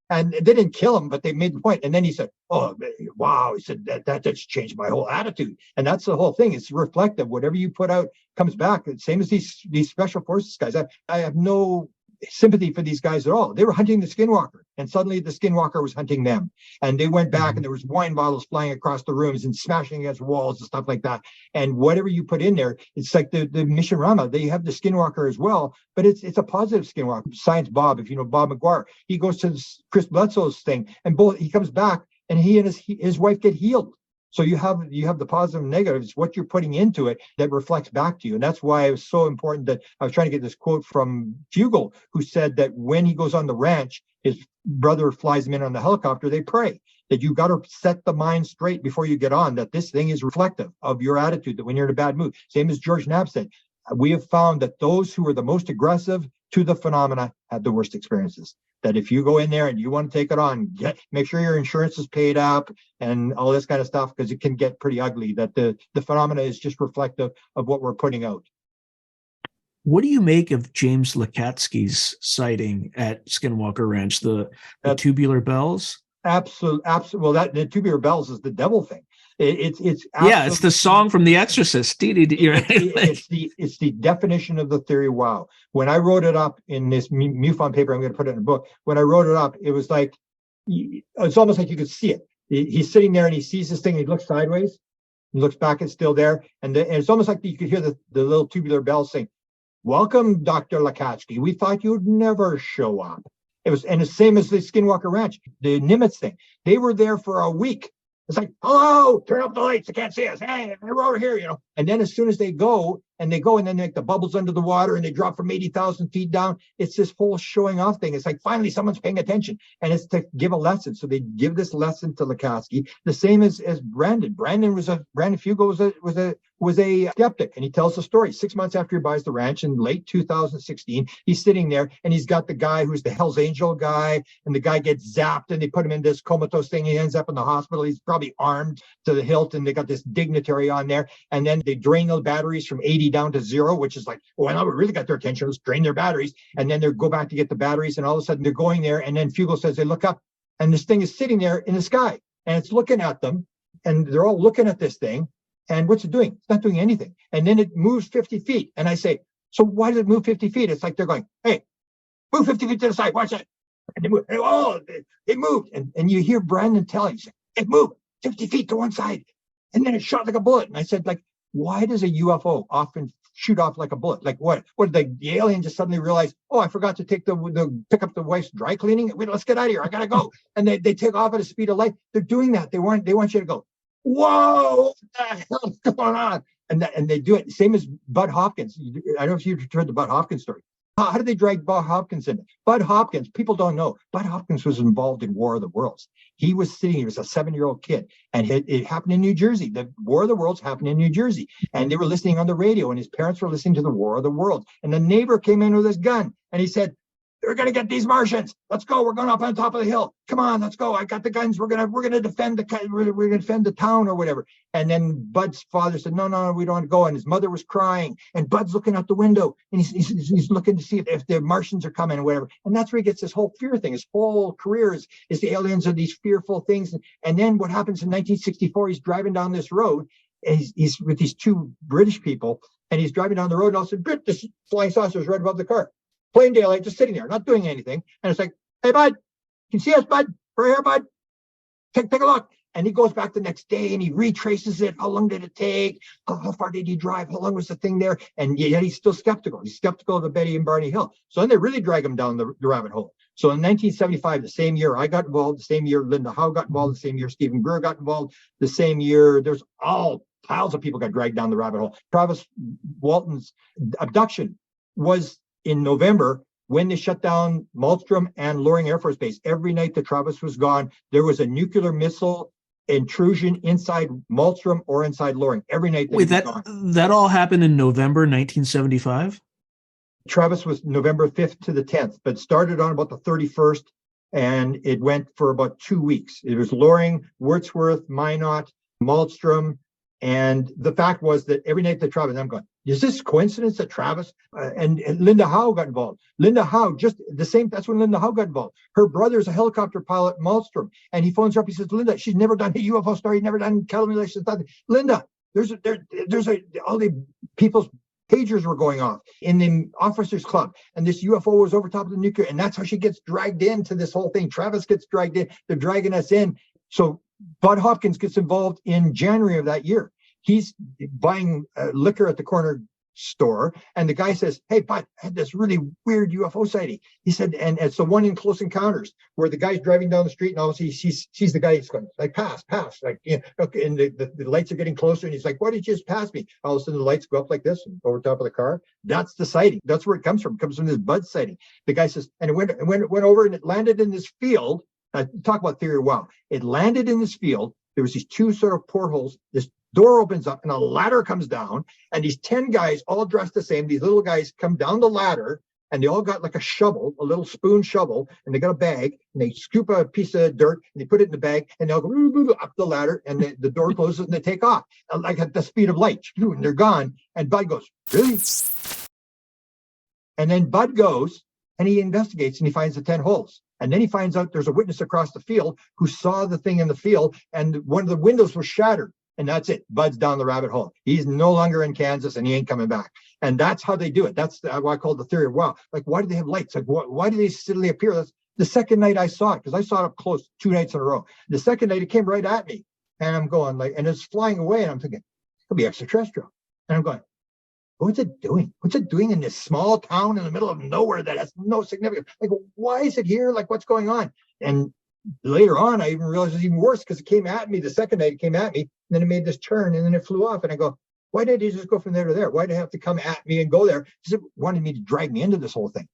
[SPEAKER 2] And they didn't kill him, but they made the point. And then he said, oh, wow. He said, that just changed my whole attitude. And that's the whole thing. It's reflective. Whatever you put out comes back. Same as these special forces guys. I have no sympathy for these guys at all. They were hunting the Skinwalker, and suddenly the Skinwalker was hunting them. And they went back, and there was wine bottles flying across the rooms and smashing against walls and stuff like that. And whatever you put in there, it's like the Mission Rama. They have the Skinwalker as well, but it's a positive Skinwalker. Science Bob, if you know Bob McGuire, he goes to Chris Bledsoe's thing, and he comes back, and he and his wife get healed. So you have the positive and negative. It's what you're putting into it that reflects back to you. And that's why it was so important that I was trying to get this quote from Fugel, who said that when he goes on the ranch, his brother flies him in on the helicopter, they pray that you got to set the mind straight before you get on, that this thing is reflective of your attitude, that when you're in a bad mood. Same as George Knapp said, we have found that those who are the most aggressive to the phenomena had the worst experiences. That if you go in there and you want to take it on, make sure your insurance is paid up and all this kind of stuff, because it can get pretty ugly. That the phenomena is just reflective of what we're putting out.
[SPEAKER 1] What do you make of James Lakatsky's sighting at Skinwalker Ranch, the tubular bells?
[SPEAKER 2] Absolutely. Well, the tubular bells is the devil thing. It's
[SPEAKER 1] the song from The Exorcist.
[SPEAKER 2] It's the definition of the theory. Wow. When I wrote it up in this MUFON paper, I'm going to put it in a book. When I wrote it up, it was like, it's almost like you could see it. He's sitting there and he sees this thing. And he looks sideways. He looks back. It's still there. And it's almost like you could hear the little tubular bells saying, welcome, Dr. Lakatsky. We thought you'd never show up. And the same as the Skinwalker Ranch, the Nimitz thing. They were there for a week. It's like, hello, turn up the lights. You can't see us. Hey, we're over here, And then as soon as they go, and then they make the bubbles under the water and they drop from 80,000 feet down. It's this whole showing off thing. It's like, finally, someone's paying attention. And it's to give a lesson. So they give this lesson to Lakatsky. The same as Brandon. Brandon Fugel was a skeptic, and he tells the story. 6 months after he buys the ranch in late 2016, he's sitting there and he's got the guy who's the Hell's Angel guy, and the guy gets zapped and they put him in this comatose thing. He ends up in the hospital. He's probably armed to the hilt, and they got this dignitary on there. And then they drain the batteries from 80 down to 0, which is like, well, now we really got their attention. Let's drain their batteries. And then they go back to get the batteries, and all of a sudden they're going there. And then Fugel says they look up, and this thing is sitting there in the sky, and it's looking at them, and they're all looking at this thing. And what's it doing? It's not doing anything. And then it moves 50 feet. And I say, so why does it move 50 feet? It's like they're going, hey, move 50 feet to the side. Watch that. And they move. Oh, it moved. And you hear Brandon telling you, it moved 50 feet to one side. And then it shot like a bullet. And I said, like, why does a UFO often shoot off like a bullet? Like what? What did the alien just suddenly realize, oh, I forgot to take pick up the wife's dry cleaning. Wait, let's get out of here. I gotta go. And they take off at the speed of light. They're doing that. They want you to go, whoa, what the hell is going on? And they do it. Same as Bud Hopkins. I don't know if you've heard the Bud Hopkins story. How did they drag Bud Hopkins in? Bud Hopkins, people don't know, Bud Hopkins was involved in War of the Worlds. He was a 7-year-old kid, and it happened in New Jersey. The War of the Worlds happened in New Jersey, and they were listening on the radio, and his parents were listening to the War of the Worlds. And the neighbor came in with his gun, and he said, "They're going to get these Martians. Let's go. We're going up on top of the hill. Come on, let's go. I got the guns. We're going to defend the town or whatever." And then Bud's father said, "No, we don't want to go." And his mother was crying, and Bud's looking out the window, and he's looking to see if the Martians are coming or whatever. And that's where he gets this whole fear thing. His whole career is the aliens are these fearful things. And then what happens in 1964? He's driving down this road, and he's with these two British people, and he's driving down the road, and all of a sudden, this flying saucer is right above the car. Plain daylight, just sitting there, not doing anything. And it's like, "Hey, Bud, can you see us, Bud? We're here, Bud. Take a look." And he goes back the next day and he retraces it. How long did it take? How far did he drive? How long was the thing there? And yet he's still skeptical. He's skeptical of the Betty and Barney Hill. So then they really drag him down the rabbit hole. So in 1975, the same year I got involved, the same year Linda Howe got involved, the same year Stephen Greer got involved, the same year there's all piles of people got dragged down the rabbit hole. Travis Walton's abduction was in November, when they shut down Malmstrom and Loring Air Force Base. Every night that Travis was gone, there was a nuclear missile intrusion inside Malmstrom or inside Loring. Every night
[SPEAKER 1] that all happened in November 1975?
[SPEAKER 2] Travis was November 5th to the 10th, but started on about the 31st, and it went for about 2 weeks. It was Loring, Wordsworth, Minot, Malmstrom, and the fact was that every night that Travis, I'm going, is this coincidence that Travis and Linda Howe got involved? Linda Howe, just the same, that's when Linda Howe got involved. Her brother's a helicopter pilot, Malmstrom, and he phones her up, he says, "Linda, she's never done a UFO story, never done calculation, nothing. Linda, there's all the people's pagers were going off in the officers club, and this UFO was over top of the nuclear, and that's how she gets dragged into this whole thing. Travis gets dragged in, they're dragging us in." So Bud Hopkins gets involved in January of that year. He's buying liquor at the corner store, and the guy says, "Hey, Bud, I had this really weird UFO sighting." He said, and it's the one in Close Encounters where the guy's driving down the street, and all of a sudden he sees the guy. He's going like, pass, like, you know, and the lights are getting closer, and he's like, "Why did you just pass me?" All of a sudden the lights go up like this over top of the car. That's the sighting. That's where it comes from. It comes from this Bud sighting. The guy says, and it went over and it landed in this field. Talk about theory. Wow. It landed in this field. There was these two sort of portholes. This door opens up and a ladder comes down, and these 10 guys all dressed the same. These little guys come down the ladder, and they all got like a shovel, a little spoon shovel, and they got a bag, and they scoop a piece of dirt and they put it in the bag, and they'll go up the ladder, and the door closes and they take off like at the speed of light, and they're gone. And Bud goes, "Really?" And then Bud goes and he investigates and he finds the 10 holes. And then he finds out there's a witness across the field who saw the thing in the field, and one of the windows was shattered. And that's it. Bud's down the rabbit hole. He's no longer in Kansas, and he ain't coming back. And that's how they do it. That's what I call the theory of wow. Like, why do they have lights? Like, why do they suddenly appear? That's the second night I saw it, because I saw it up close 2 nights in a row. The second night it came right at me, and I'm going like, and it's flying away, and I'm thinking, it'll be extraterrestrial. And I'm going, what's it doing? What's it doing in this small town in the middle of nowhere that has no significance? Like, why is it here? Like, what's going on? And later on, I even realized it was even worse, because it came at me the second night. It came at me, and then it made this turn, and then it flew off. And I go, why did he just go from there to there? Why did it have to come at me and go there? Because it wanted me to drag me into this whole thing.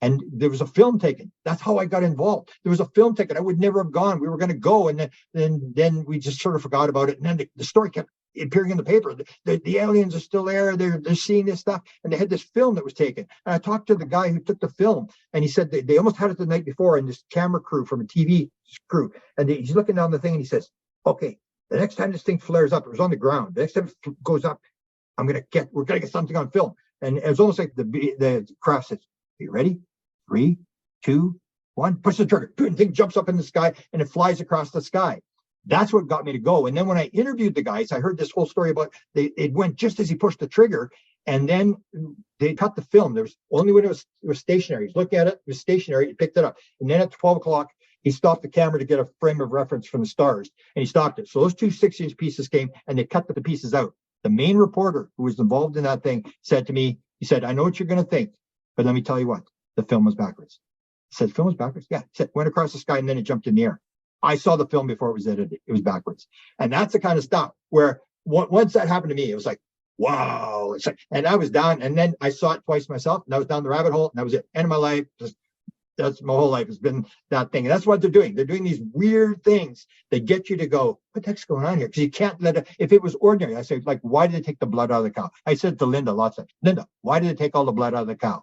[SPEAKER 2] And there was a film taken. That's how I got involved. There was a film taken. I would never have gone. We were going to go, and then we just sort of forgot about it. And then the story kept appearing in the paper. The aliens are still there. They're seeing this stuff. And they had this film that was taken. And I talked to the guy who took the film, and he said they almost had it the night before, and this camera crew from a TV crew. And he's looking down the thing, and he says, "Okay, the next time this thing flares up," it was on the ground. The next time it goes up, we're going to get something on film. And it was almost like the craft says, "Are you ready? 3, 2, 1, push the trigger." The thing jumps up in the sky, and it flies across the sky. That's what got me to go. And then when I interviewed the guys, I heard this whole story about it went just as he pushed the trigger, and then they cut the film. There was only when it was stationary. He's looking at it was stationary. He picked it up, and then at 12 o'clock, he stopped the camera to get a frame of reference from the stars, and he stopped it. So those 2 6-inch pieces came, and they cut the pieces out. The main reporter who was involved in that thing said to me, he said, "I know what you're going to think, but let me tell you what, the film was backwards." I said, "Film was backwards?" "Yeah." He said, "Went across the sky, and then it jumped in the air." I saw the film before it was edited. It was backwards. And that's the kind of stuff where once that happened to me, it was like, wow. It's like, and I was down, and then I saw it twice myself, and I was down the rabbit hole, and that was it. End of my life. Just that's my whole life has been that thing. And that's what they're doing. They're doing these weird things that get you to go, what the heck's going on here? Because you can't let it, if it was ordinary, I say, like, why did they take the blood out of the cow? I said to Linda lots of times, Linda, why did they take all the blood out of the cow?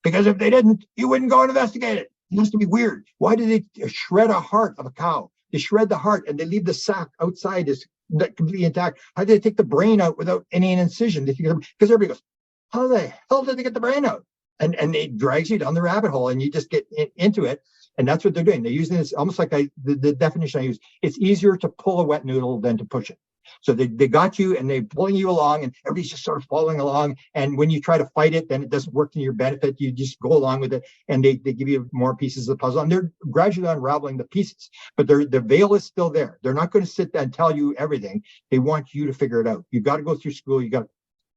[SPEAKER 2] Because if they didn't, you wouldn't go and investigate it. It has to be weird. Why did they shred a heart of a cow? They shred the heart and they leave the sac outside is completely intact. How did they take the brain out without any incision? Because everybody goes, how the hell did they get the brain out? And it drags you down the rabbit hole, and you just get into it. And that's what they're doing. They're using this almost like the definition I use. It's easier to pull a wet noodle than to push it. So they got you, and they're pulling you along, and everybody's just sort of following along. And when you try to fight it, then it doesn't work to your benefit. You just go along with it, and they give you more pieces of the puzzle. And they're gradually unraveling the pieces. But the veil is still there. They're not going to sit there and tell you everything. They want you to figure it out. You got to go through school.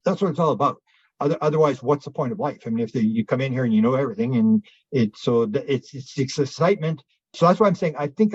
[SPEAKER 2] That's what it's all about. Otherwise, what's the point of life? I mean, if you come in here and you know everything, and it's excitement. So that's why I'm saying I think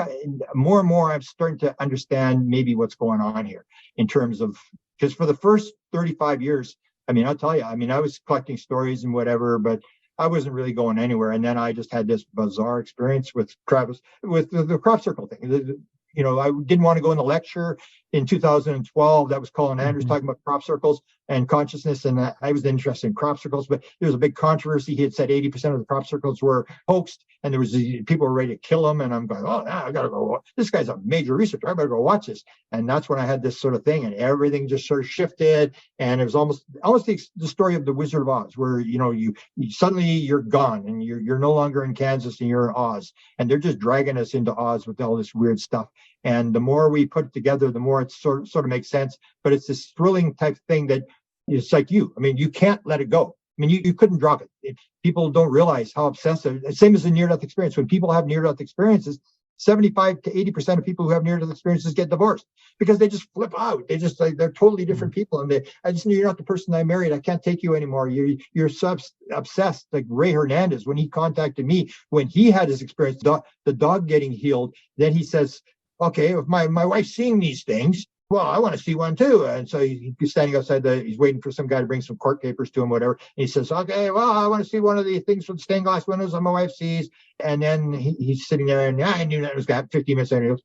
[SPEAKER 2] more and more I'm starting to understand maybe what's going on here in terms of, because for the first 35 years, I mean, I'll tell you, I mean, I was collecting stories and whatever, but I wasn't really going anywhere. And then I just had this bizarre experience with Travis, with the crop circle thing. You know, I didn't want to go in the lecture in 2012. That was Colin Andrews talking about crop circles and consciousness. And I was interested in crop circles, but there was a big controversy. He had said 80% of the crop circles were hoaxed, and there was people were ready to kill him. And I'm going, oh, I got to go. This guy's a major researcher. I better go watch this. And that's when I had this sort of thing, and everything just sort of shifted. And it was almost the story of the Wizard of Oz, where, you know, you suddenly you're gone, and you're no longer in Kansas, and you're in Oz. And they're just dragging us into Oz with all this weird stuff. And the more we put it together, the more it sort of makes sense. But it's this thrilling type thing that it's like you. I mean, you can't let it go. I mean, you couldn't drop it. People don't realize how obsessive. Same as a near-death experience. When people have near-death experiences, 75 to 80% of people who have near-death experiences get divorced because they just flip out. They just like they're totally different people. And I just knew you're not the person I married. I can't take you anymore. You're so obsessed. Like Ray Hernandez, when he contacted me, when he had his experience, the dog getting healed, then he says, okay, if my wife's seeing these things, well, I want to see one too. And so he's standing outside he's waiting for some guy to bring some court papers to him, whatever. And he says, okay, well, I want to see one of the things with stained glass windows that my wife sees. And then he's sitting there, and I knew that was going to happen 15 minutes later.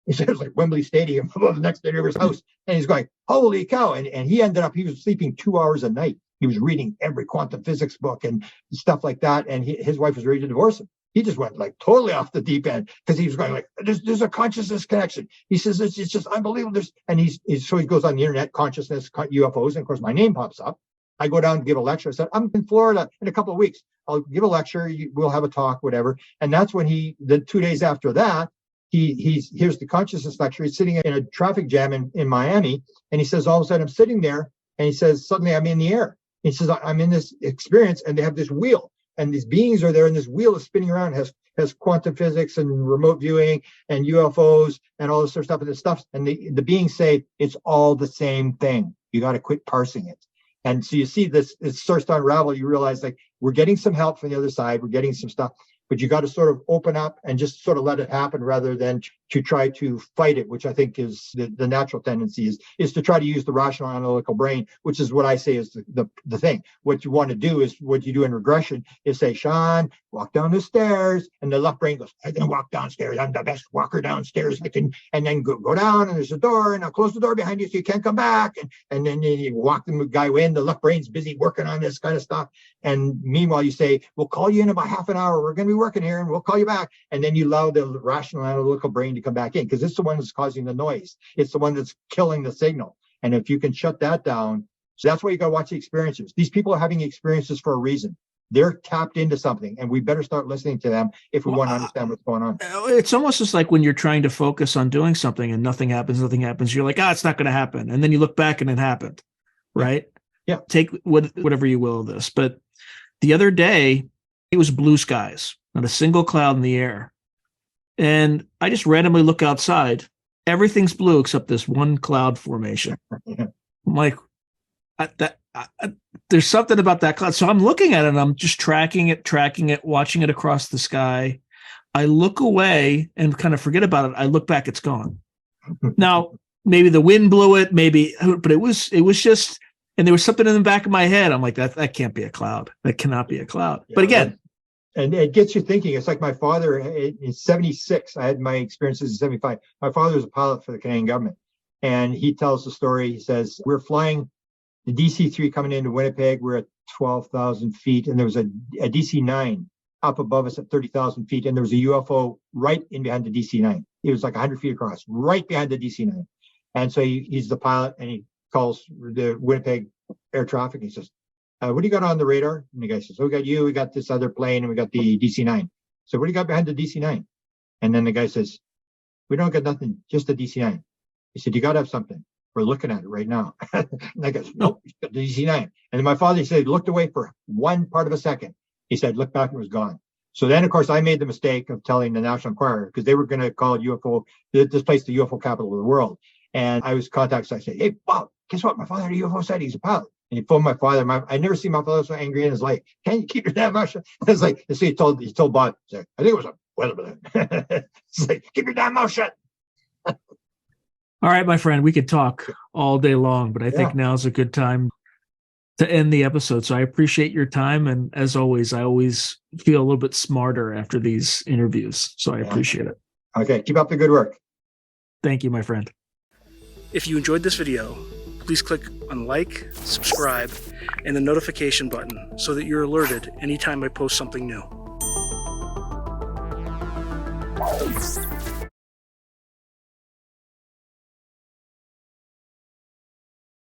[SPEAKER 2] He said it was like Wembley Stadium the next day to his house. And he's going, holy cow. And he was sleeping 2 hours a night. He was reading every quantum physics book and stuff like that. And his wife was ready to divorce him. He just went like totally off the deep end because he was going like, there's a consciousness connection. He says, it's just unbelievable. So he goes on the internet, consciousness, UFOs. And of course, my name pops up. I go down to give a lecture. I said, I'm in Florida in a couple of weeks. I'll give a lecture. We'll have a talk, whatever. And that's when the 2 days after that, here's the consciousness lecture. He's sitting in a traffic jam in Miami. And he says, all of a sudden I'm sitting there, and he says, suddenly I'm in the air. He says, I'm in this experience, and they have this wheel. And these beings are there, and this wheel is spinning around, has quantum physics and remote viewing and UFOs and all this sort of stuff. And this stuff, and the beings say it's all the same thing. You got to quit parsing it. And so you see this, it starts to unravel. You realize like we're getting some help from the other side. We're getting some stuff, but you got to sort of open up and just sort of let it happen rather than to try to fight it, which I think is the natural tendency is to try to use the rational analytical brain, which is what I say is the thing. What you want to do is what you do in regression is say, Sean, walk down the stairs. And the left brain goes, I can walk downstairs. I'm the best walker downstairs. I can, and then go down, and there's a door, and I'll close the door behind you so you can't come back. And then you walk the guy in, the left brain's busy working on this kind of stuff. And meanwhile, you say, we'll call you in about half an hour. We're going to be working here, and we'll call you back. And then you allow the rational analytical brain to come back in, because it's the one that's causing the noise. It's the one that's killing the signal. And if you can shut that down, so that's why you got to watch the experiences. These people are having experiences for a reason. They're tapped into something, and we better start listening to them if we want to understand what's going on.
[SPEAKER 1] It's almost just like when you're trying to focus on doing something and nothing happens. You're like, it's not going to happen. And then you look back and it happened, right?
[SPEAKER 2] Yeah.
[SPEAKER 1] Take whatever you will of this. But the other day, it was blue skies, not a single cloud in the air. And I just randomly look outside. Everything's blue except this one cloud formation. I'm like, there's something about that cloud. So I'm looking at it, and I'm just tracking it, watching it across the sky. I look away and kind of forget about it. I look back, it's gone. Now, maybe the wind blew it, but it was just And there was something in the back of my head. I'm like, that can't be a cloud. That cannot be a cloud.
[SPEAKER 2] Yeah,
[SPEAKER 1] but again,
[SPEAKER 2] and it gets you thinking. It's like my father in 76. I had my experiences in 75. My father was a pilot for the Canadian government. And he tells the story. He says, we're flying the DC-3 coming into Winnipeg. We're at 12,000 feet. And there was a DC-9 up above us at 30,000 feet. And there was a UFO right in behind the DC-9. It was like 100 feet across, right behind the DC-9. And so he's the pilot, and he calls the Winnipeg air traffic. He says, what do you got on the radar? And the guy says, we got you, we got this other plane, and we got the DC-9. So what do you got behind the DC-9? And then the guy says, we don't got nothing, just the DC-9. He said, you got to have something. We're looking at it right now. And I goes, nope, it's got the DC-9. And then my father said, he looked away for one part of a second. He said, look back, and it was gone. So then, of course, I made the mistake of telling the National Enquirer, because they were going to call it UFO, this place the UFO capital of the world. And I was contacted. So I said, hey, Bob, guess what? My father had a UFO sighting. He's a pilot. And he phoned my father. I never seen my father so angry in his life. Can you keep your damn mouth shut? It's like, so he told Bob, I think it was a weather balloon. It's like, keep your damn mouth shut.
[SPEAKER 1] all right, my friend, we could talk all day long, but I think now's a good time to end the episode. So I appreciate your time. And as always, I always feel a little bit smarter after these interviews. So I appreciate it.
[SPEAKER 2] Okay. Keep up the good work.
[SPEAKER 1] Thank you, my friend. If you enjoyed this video, please click on like, subscribe, and the notification button so that you're alerted anytime I post something new.